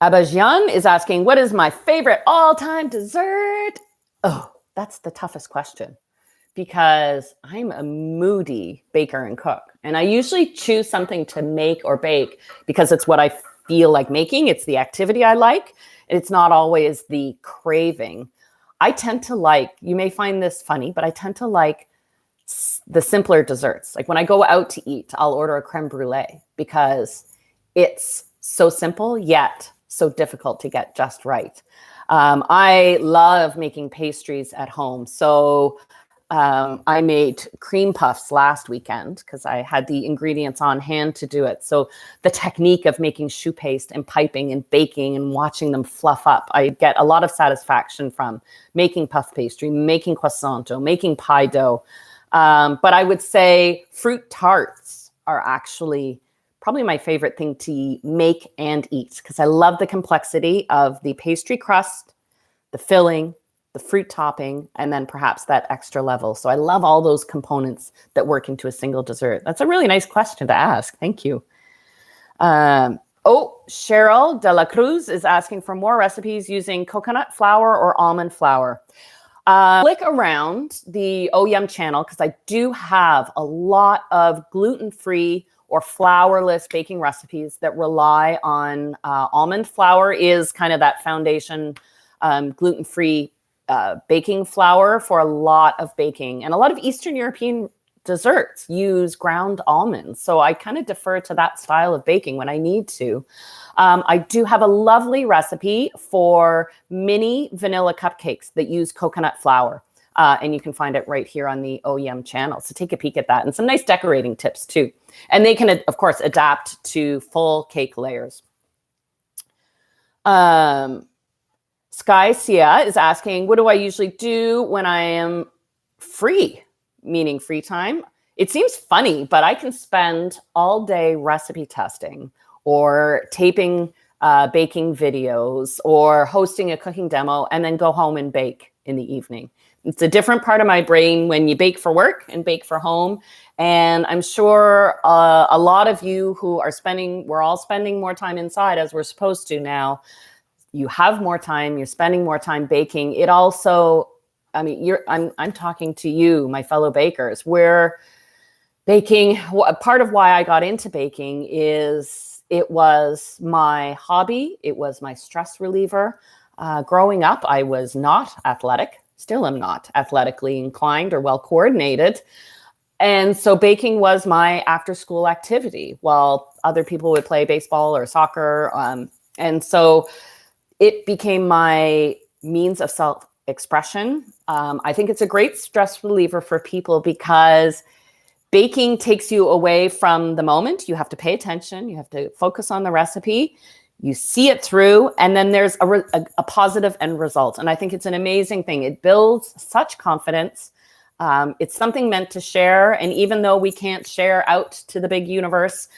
Abajian is asking, what is my favorite all-time dessert? Oh, that's the toughest question, because I'm a moody baker and cook. And I usually choose something to make or bake because it's what I feel like making. It's the activity I like. And it's not always the craving. I tend to like, you may find this funny, but I tend to like the simpler desserts. Like when I go out to eat, I'll order a creme brulee because it's so simple, yet so difficult to get just right. I love making pastries at home. So I made cream puffs last weekend because I had the ingredients on hand to do it. So the technique of making choux paste and piping and baking and watching them fluff up, I get a lot of satisfaction from making puff pastry, making croissant dough, making pie dough. But I would say fruit tarts are actually probably my favorite thing to make and eat because I love the complexity of the pastry crust, the filling, the fruit topping, and then perhaps that extra level. So I love all those components that work into a single dessert. That's a really nice question to ask. Thank you. Cheryl De La Cruz is asking for more recipes using coconut flour or almond flour. Click around the Oh Yum channel because I do have a lot of gluten-free or flourless baking recipes that rely on almond flour is kind of that foundation gluten-free baking flour for a lot of baking. And a lot of Eastern European desserts use ground almonds. So I kind of defer to that style of baking when I need to. I do have a lovely recipe for mini vanilla cupcakes that use coconut flour. And you can find it right here on the Oh Yum channel. So take a peek at that and some nice decorating tips too. And they can, of course, adapt to full cake layers. Sky Sia is asking, what do I usually do when I am free, meaning free time? It seems funny, but I can spend all day recipe testing or taping baking videos or hosting a cooking demo and then go home and bake in the evening. It's a different part of my brain when you bake for work and bake for home. And I'm sure a lot of you who are we're all spending more time inside as we're supposed to now. You have more time, you're spending more time baking. It also, I mean, I'm talking to you, my fellow bakers, where baking, part of why I got into baking is it was my hobby. It was my stress reliever. Growing up, I was not athletic, still am not athletically inclined or well coordinated. And so baking was my after school activity while other people would play baseball or soccer. And so it became my means of self-expression. I think it's a great stress reliever for people because baking takes you away from the moment. You have to pay attention. You have to focus on the recipe. You see it through, and then there's a positive end result. And I think it's an amazing thing. It builds such confidence. It's something meant to share. And even though we can't share out to the big universe,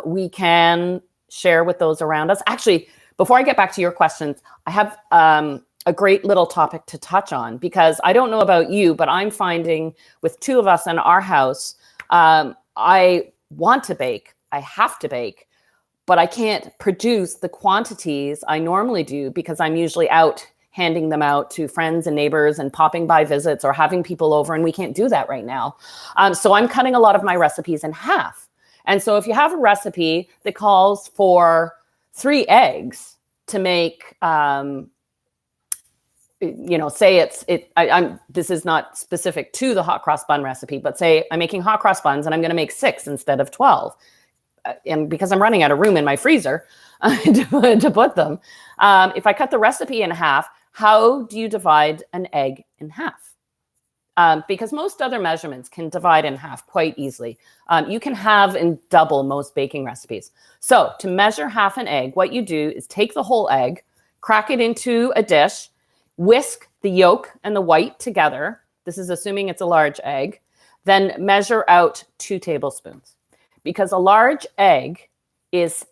we can share with those around us. Actually, before I get back to your questions, I have a great little topic to touch on because I don't know about you, but I'm finding with two of us in our house, I want to bake, I have to bake, but I can't produce the quantities I normally do because I'm usually out handing them out to friends and neighbors and popping by visits or having people over, and we can't do that right now. So I'm cutting a lot of my recipes in half. And so if you have a recipe that calls for 3 eggs to make, say this is not specific to the hot cross bun recipe, but say I'm making hot cross buns and I'm going to make 6 instead of 12. And because I'm running out of room in my freezer to put them, if I cut the recipe in half, how do you divide an egg in half? Because most other measurements can divide in half quite easily. You can halve and double most baking recipes. So to measure half an egg, what you do is take the whole egg, crack it into a dish, whisk the yolk and the white together. This is assuming it's a large egg. Then measure out 2 tablespoons. Because a large egg is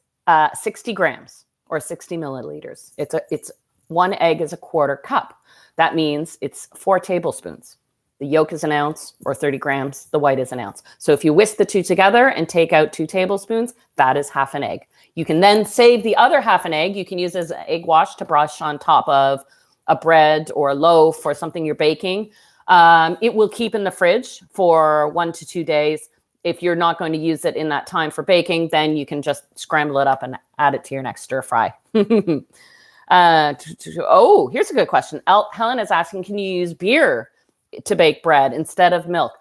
60 grams or 60 milliliters. It's 1 egg is a 1/4 cup. That means it's 4 tablespoons. The yolk is 1 ounce or 30 grams. The white is 1 ounce. So if you whisk the 2 together and take out 2 tablespoons, that is half an egg. You can then save the other half an egg. You can use as an egg wash to brush on top of a bread or a loaf or something you're baking, it will keep in the fridge for 1 to 2 days. If you're not going to use it in that time for baking, then you can just scramble it up and add it to your next stir fry. Oh, here's a good question. Helen is asking, can you use beer to bake bread instead of milk?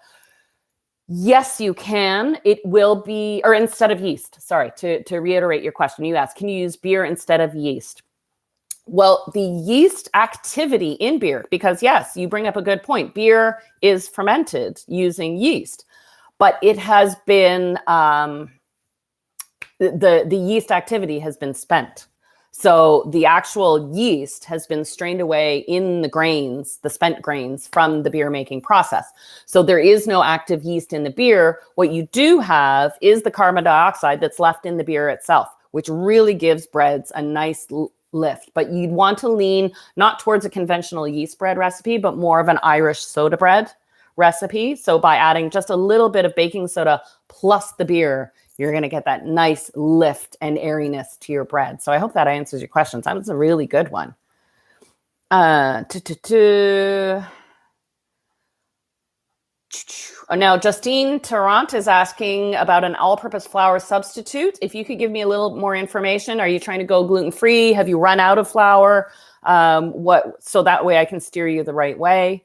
Yes, you can. It will be, or instead of yeast. Sorry, to reiterate your question, you asked, can you use beer instead of yeast? Well, the yeast activity in beer, because yes, you bring up a good point. Beer is fermented using yeast, but it has been, the yeast activity has been spent. So the actual yeast has been strained away in the grains, the spent grains from the beer making process. So there is no active yeast in the beer. What you do have is the carbon dioxide that's left in the beer itself, which really gives breads a nice lift. But you'd want to lean not towards a conventional yeast bread recipe, but more of an Irish soda bread recipe. So by adding just a little bit of baking soda plus the beer, you're going to get that nice lift and airiness to your bread. So I hope that answers your questions. That was a really good one. Now, Justine Tarrant is asking about an all-purpose flour substitute. If you could give me a little more information. Are you trying to go gluten-free? Have you run out of flour? So that way I can steer you the right way.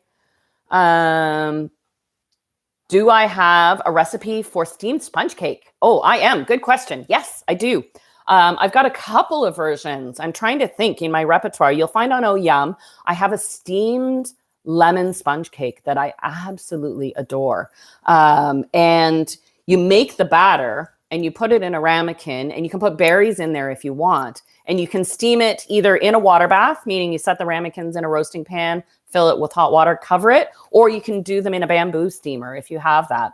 Do I have a recipe for steamed sponge cake? Oh, I am. Good question. Yes, I do. I've got a couple of versions. I'm trying to think in my repertoire. You'll find on Oh Yum, I have a steamed lemon sponge cake that I absolutely adore. And you make the batter and you put it in a ramekin, and you can put berries in there if you want. And you can steam it either in a water bath, meaning you set the ramekins in a roasting pan, fill it with hot water, cover it, or you can do them in a bamboo steamer if you have that.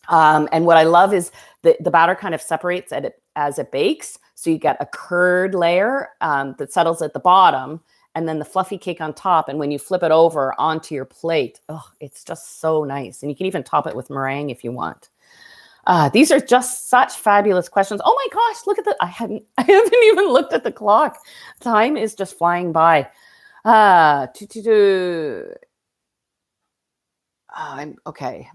And what I love is the batter kind of separates as it bakes. So you get a curd layer that settles at the bottom, and then the fluffy cake on top. And when you flip it over onto your plate, oh, it's just so nice. And you can even top it with meringue if you want. These are just such fabulous questions. Oh my gosh, look at I haven't even looked at the clock. Time is just flying by. I'm okay.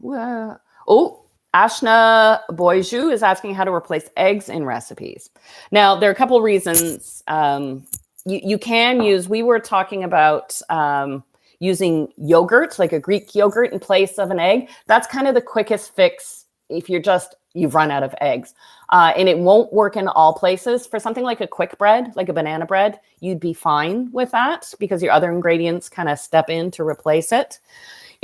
Ashna Boyju is asking how to replace eggs in recipes. Now, there are a couple of reasons. You can use, we were talking about using yogurt, like a Greek yogurt in place of an egg. That's kind of the quickest fix if you've run out of eggs. And it won't work in all places. For something like a quick bread, like a banana bread, you'd be fine with that because your other ingredients kind of step in to replace it.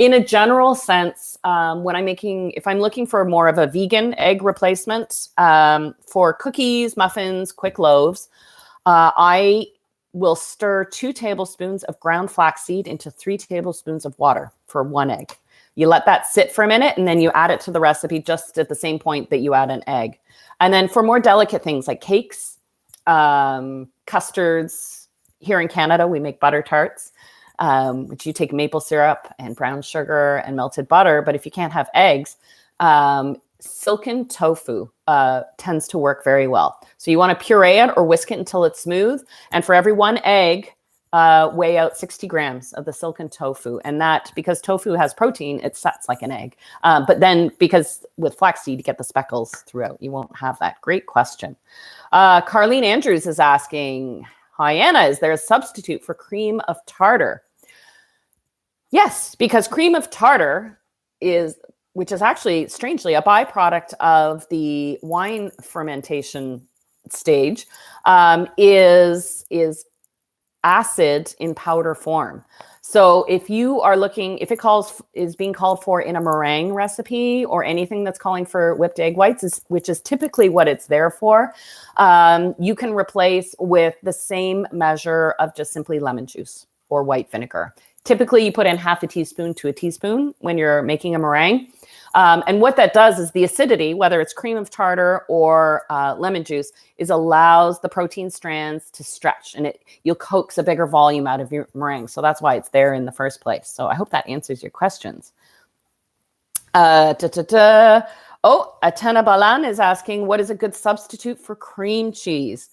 In a general sense, if I'm looking for more of a vegan egg replacement for cookies, muffins, quick loaves, I will stir 2 tablespoons of ground flaxseed into 3 tablespoons of water for 1 egg. You let that sit for a minute, and then you add it to the recipe just at the same point that you add an egg. And then for more delicate things like cakes, custards, here in Canada, we make butter tarts, which you take maple syrup and brown sugar and melted butter. But if you can't have eggs, silken tofu tends to work very well. So you want to puree it or whisk it until it's smooth. And for every 1 egg, weigh out 60 grams of the silken tofu. And that, because tofu has protein, it sets like an egg. But then because with flaxseed, you get the speckles throughout. You won't have that. Great question. Carlene Andrews is asking, hi, Anna, is there a substitute for cream of tartar? Yes, because cream of tartar which is actually, strangely, a byproduct of the wine fermentation stage, is acid in powder form. So if you are looking, if it is being called for in a meringue recipe or anything that's calling for whipped egg whites, which is typically what it's there for, you can replace with the same measure of just simply lemon juice or white vinegar. Typically, you put in half a teaspoon to a teaspoon when you're making a meringue. And what that does is the acidity, whether it's cream of tartar or lemon juice, allows the protein strands to stretch, and you'll coax a bigger volume out of your meringue. So that's why it's there in the first place. So I hope that answers your questions. Oh, Atena Balan is asking, what is a good substitute for cream cheese?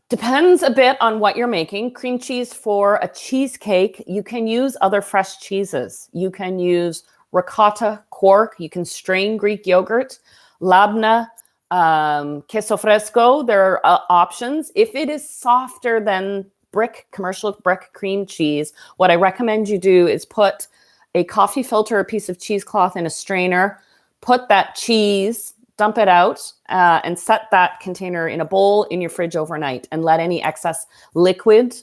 Depends a bit on what you're making. Cream cheese for a cheesecake, you can use other fresh cheeses. You can use ricotta, quark. You can strain Greek yogurt, labna, queso fresco. There are options. If it is softer than commercial brick cream cheese, what I recommend you do is put a coffee filter, a piece of cheesecloth in a strainer, put that cheese, dump it out, and set that container in a bowl in your fridge overnight and let any excess liquid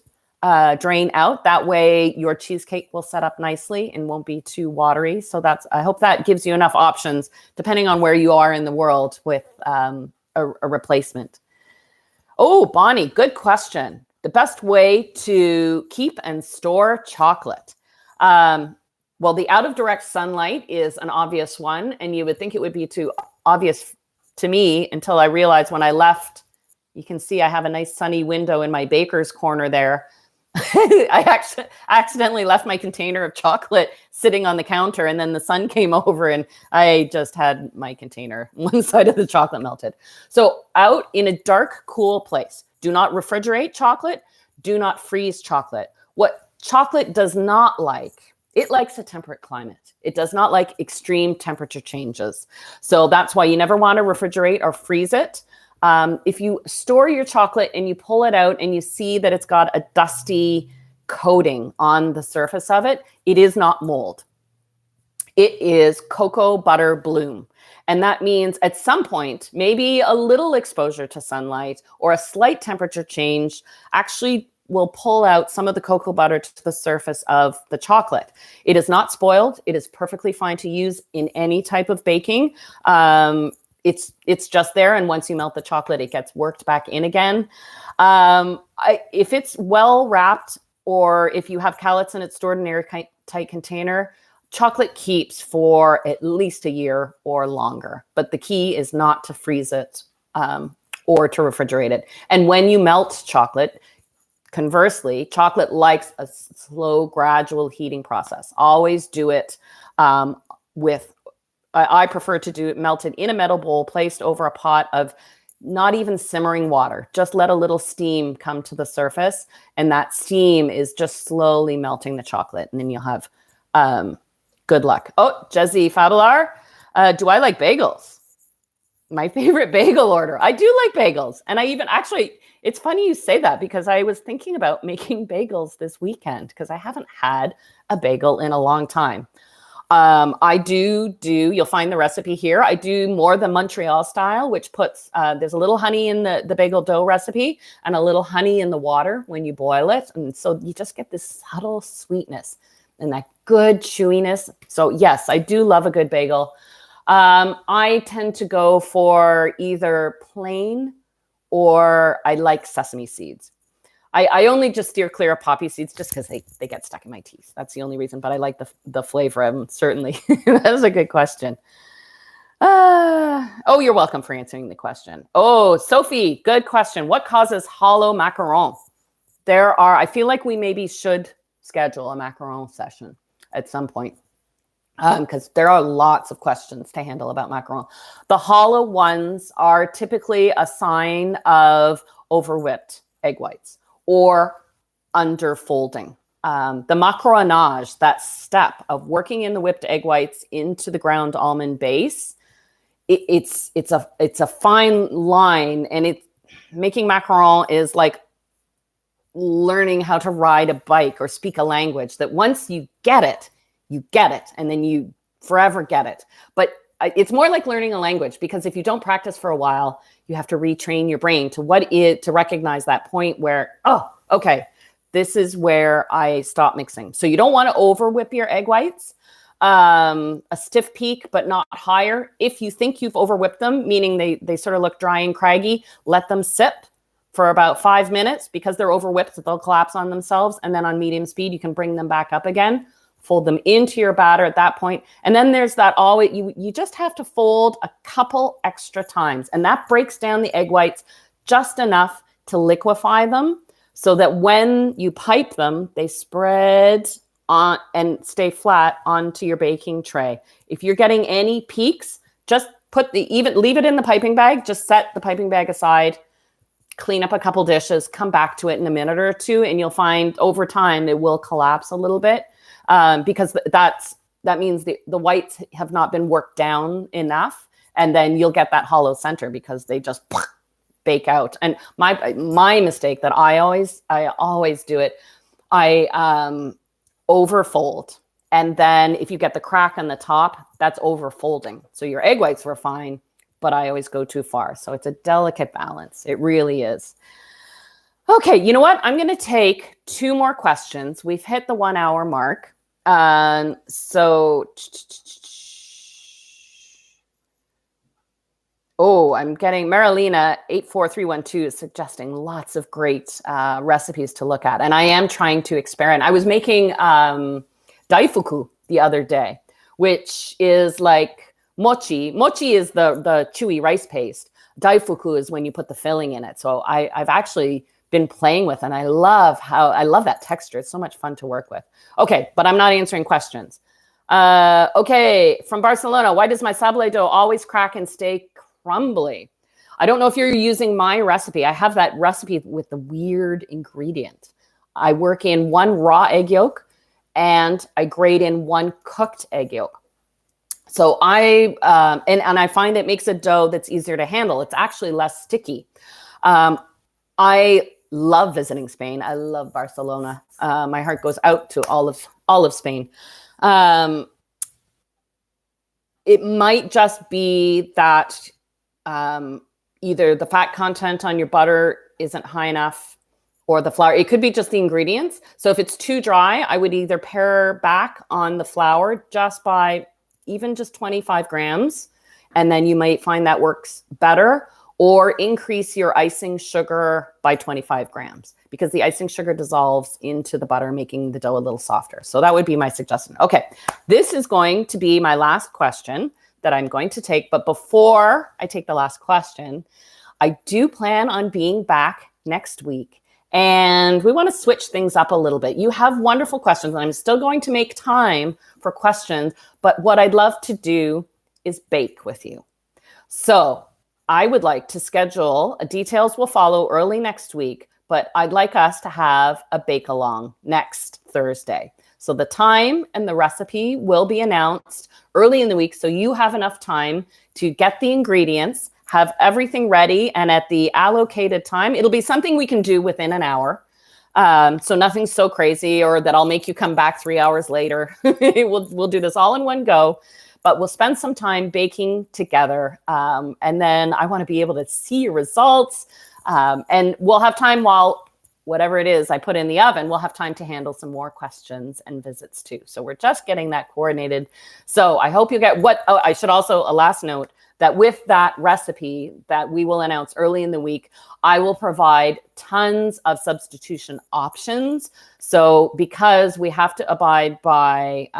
drain out. That way your cheesecake will set up nicely and won't be too watery. So I hope that gives you enough options depending on where you are in the world with a replacement. Oh, Bonnie, good question. The best way to keep and store chocolate. Well, the out of direct sunlight is an obvious one, and you would think it would be too obvious to me until I realized when I left. You can see I have a nice sunny window in my baker's corner there. I accidentally left my container of chocolate sitting on the counter, and then the sun came over and I just had my container, one side of the chocolate melted. So out in a dark, cool place. Do not refrigerate chocolate. Do not freeze chocolate. What chocolate does not like, it likes a temperate climate. It does not like extreme temperature changes. So that's why you never want to refrigerate or freeze it. If you store your chocolate and you pull it out and you see that it's got a dusty coating on the surface of it, it is not mold. It is cocoa butter bloom. And that means at some point, maybe a little exposure to sunlight or a slight temperature change actually will pull out some of the cocoa butter to the surface of the chocolate. It is not spoiled. It is perfectly fine to use in any type of baking. It's just there, and once you melt the chocolate, it gets worked back in again. If it's well wrapped, or if you have callets and it's stored in an airtight container, chocolate keeps for at least a year or longer. But the key is not to freeze it or to refrigerate it. And when you melt chocolate, conversely, chocolate likes a slow, gradual heating process. Always do it I prefer to do it melted in a metal bowl, placed over a pot of not even simmering water. Just let a little steam come to the surface, and that steam is just slowly melting the chocolate, and then you'll have good luck. Oh, Jesse Fabelar, do I like bagels? My favorite bagel order. I do like bagels. And it's funny you say that because I was thinking about making bagels this weekend because I haven't had a bagel in a long time. You'll find the recipe here. I do more the Montreal style, which puts, there's a little honey in the bagel dough recipe and a little honey in the water when you boil it. And so you just get this subtle sweetness and that good chewiness. So yes, I do love a good bagel. I tend to go for either plain or I like sesame seeds. I only just steer clear of poppy seeds just because they get stuck in my teeth. That's the only reason, but I like the flavor of them, certainly. That was a good question. You're welcome for answering the question. Oh, Sophie, good question. What causes hollow macaron? I feel like we maybe should schedule a macaron session at some point because there are lots of questions to handle about macaron. The hollow ones are typically a sign of overwhipped egg whites or underfolding. The macaronage, that step of working in the whipped egg whites into the ground almond base, it's a fine line, and making macaron is like learning how to ride a bike or speak a language that once you get it, and then you forever get it. But it's more like learning a language because if you don't practice for a while, you have to retrain your brain to recognize that point where, oh, okay, this is where I stop mixing. So you don't want to over whip your egg whites. A stiff peak, but not higher. If you think you've over whipped them, meaning they sort of look dry and craggy, let them sip for about 5 minutes because they're over whipped. They'll collapse on themselves. And then on medium speed, you can bring them back up again. Fold them into your batter at that point. And then there's that you just have to fold a couple extra times. And that breaks down the egg whites just enough to liquefy them so that when you pipe them, they spread on and stay flat onto your baking tray. If you're getting any peaks, just leave it in the piping bag. Just set the piping bag aside. clean up a couple dishes, come back to it in a minute or two, and you'll find over time it will collapse a little bit, because that means the whites have not been worked down enough, and then you'll get that hollow center because they just bake out. And my mistake that I always do it, I overfold. And then if you get the crack on the top, that's overfolding. So your egg whites were fine, but I always go too far. So it's a delicate balance. It really is. Okay, you know what? I'm going to take 2 more questions. We've hit the 1 hour mark. I'm getting Marilena 84312 is suggesting lots of great recipes to look at. And I am trying to experiment. I was making daifuku the other day, which is like mochi. Mochi is the chewy rice paste. Daifuku is when you put the filling in it. So I've actually been playing with, and I love that texture. It's so much fun to work with. Okay, but I'm not answering questions. Okay, from Barcelona, why does my sablé dough always crack and stay crumbly? I don't know if you're using my recipe. I have that recipe with the weird ingredient. I work in 1 raw egg yolk and I grate in 1 cooked egg yolk. So I find it makes a dough that's easier to handle. It's actually less sticky. I love visiting Spain. I love Barcelona. My heart goes out to all of Spain. It might just be that either the fat content on your butter isn't high enough or the flour. It could be just the ingredients. So if it's too dry, I would either pare back on the flour just by even just 25 grams. And then you might find that works better, or increase your icing sugar by 25 grams because the icing sugar dissolves into the butter, making the dough a little softer. So that would be my suggestion. Okay, this is going to be my last question that I'm going to take. But before I take the last question, I do plan on being back next week. And we want to switch things up a little bit. You have wonderful questions, and I'm still going to make time for questions. But what I'd love to do is bake with you. So I would like to schedule, details will follow early next week, but I'd like us to have a bake along next Thursday. So the time and the recipe will be announced early in the week, so you have enough time to get the ingredients, have everything ready, and at the allocated time, it'll be something we can do within an hour. So nothing so crazy or that I'll make you come back 3 hours later. We'll do this all in one go. But we'll spend some time baking together. And then I want to be able to see your results. And we'll have time while whatever it is I put in the oven, we'll have time to handle some more questions and visits too. So we're just getting that coordinated. So I hope you get I should also, a last note, that with that recipe that we will announce early in the week, I will provide tons of substitution options. So because we have to abide by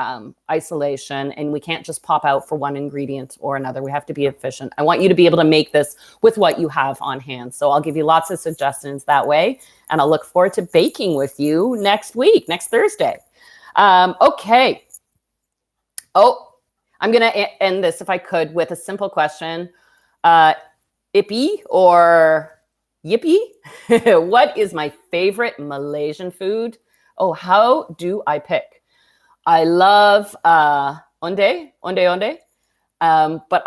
isolation and we can't just pop out for one ingredient or another, we have to be efficient. I want you to be able to make this with what you have on hand. So I'll give you lots of suggestions that way. And I'll look forward to baking with you next week, next Thursday. Okay. I'm going to end this, if I could, with a simple question. Ippy or yippee? What is my favorite Malaysian food? Oh, how do I pick? I love onde. But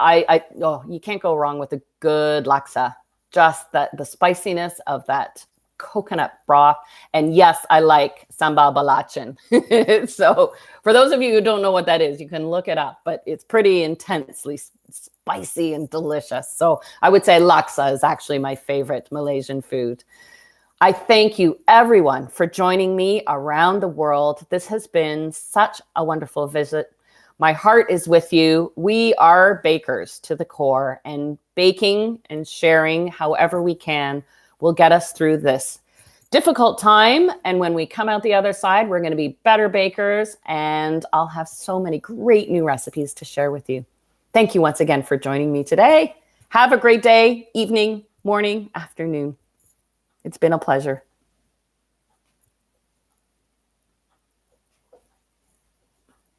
you can't go wrong with a good laksa. Just the spiciness of that coconut broth. And yes, I like sambal belacan. So for those of you who don't know what that is, you can look it up, but it's pretty intensely spicy and delicious. So I would say laksa is actually my favorite Malaysian food. I thank you everyone for joining me around the world. This has been such a wonderful visit. My heart is with you. We are bakers to the core, and baking and sharing however we can will get us through this difficult time. And when we come out the other side, we're going to be better bakers, and I'll have so many great new recipes to share with you. Thank you once again for joining me today. Have a great day, evening, morning, afternoon. It's been a pleasure.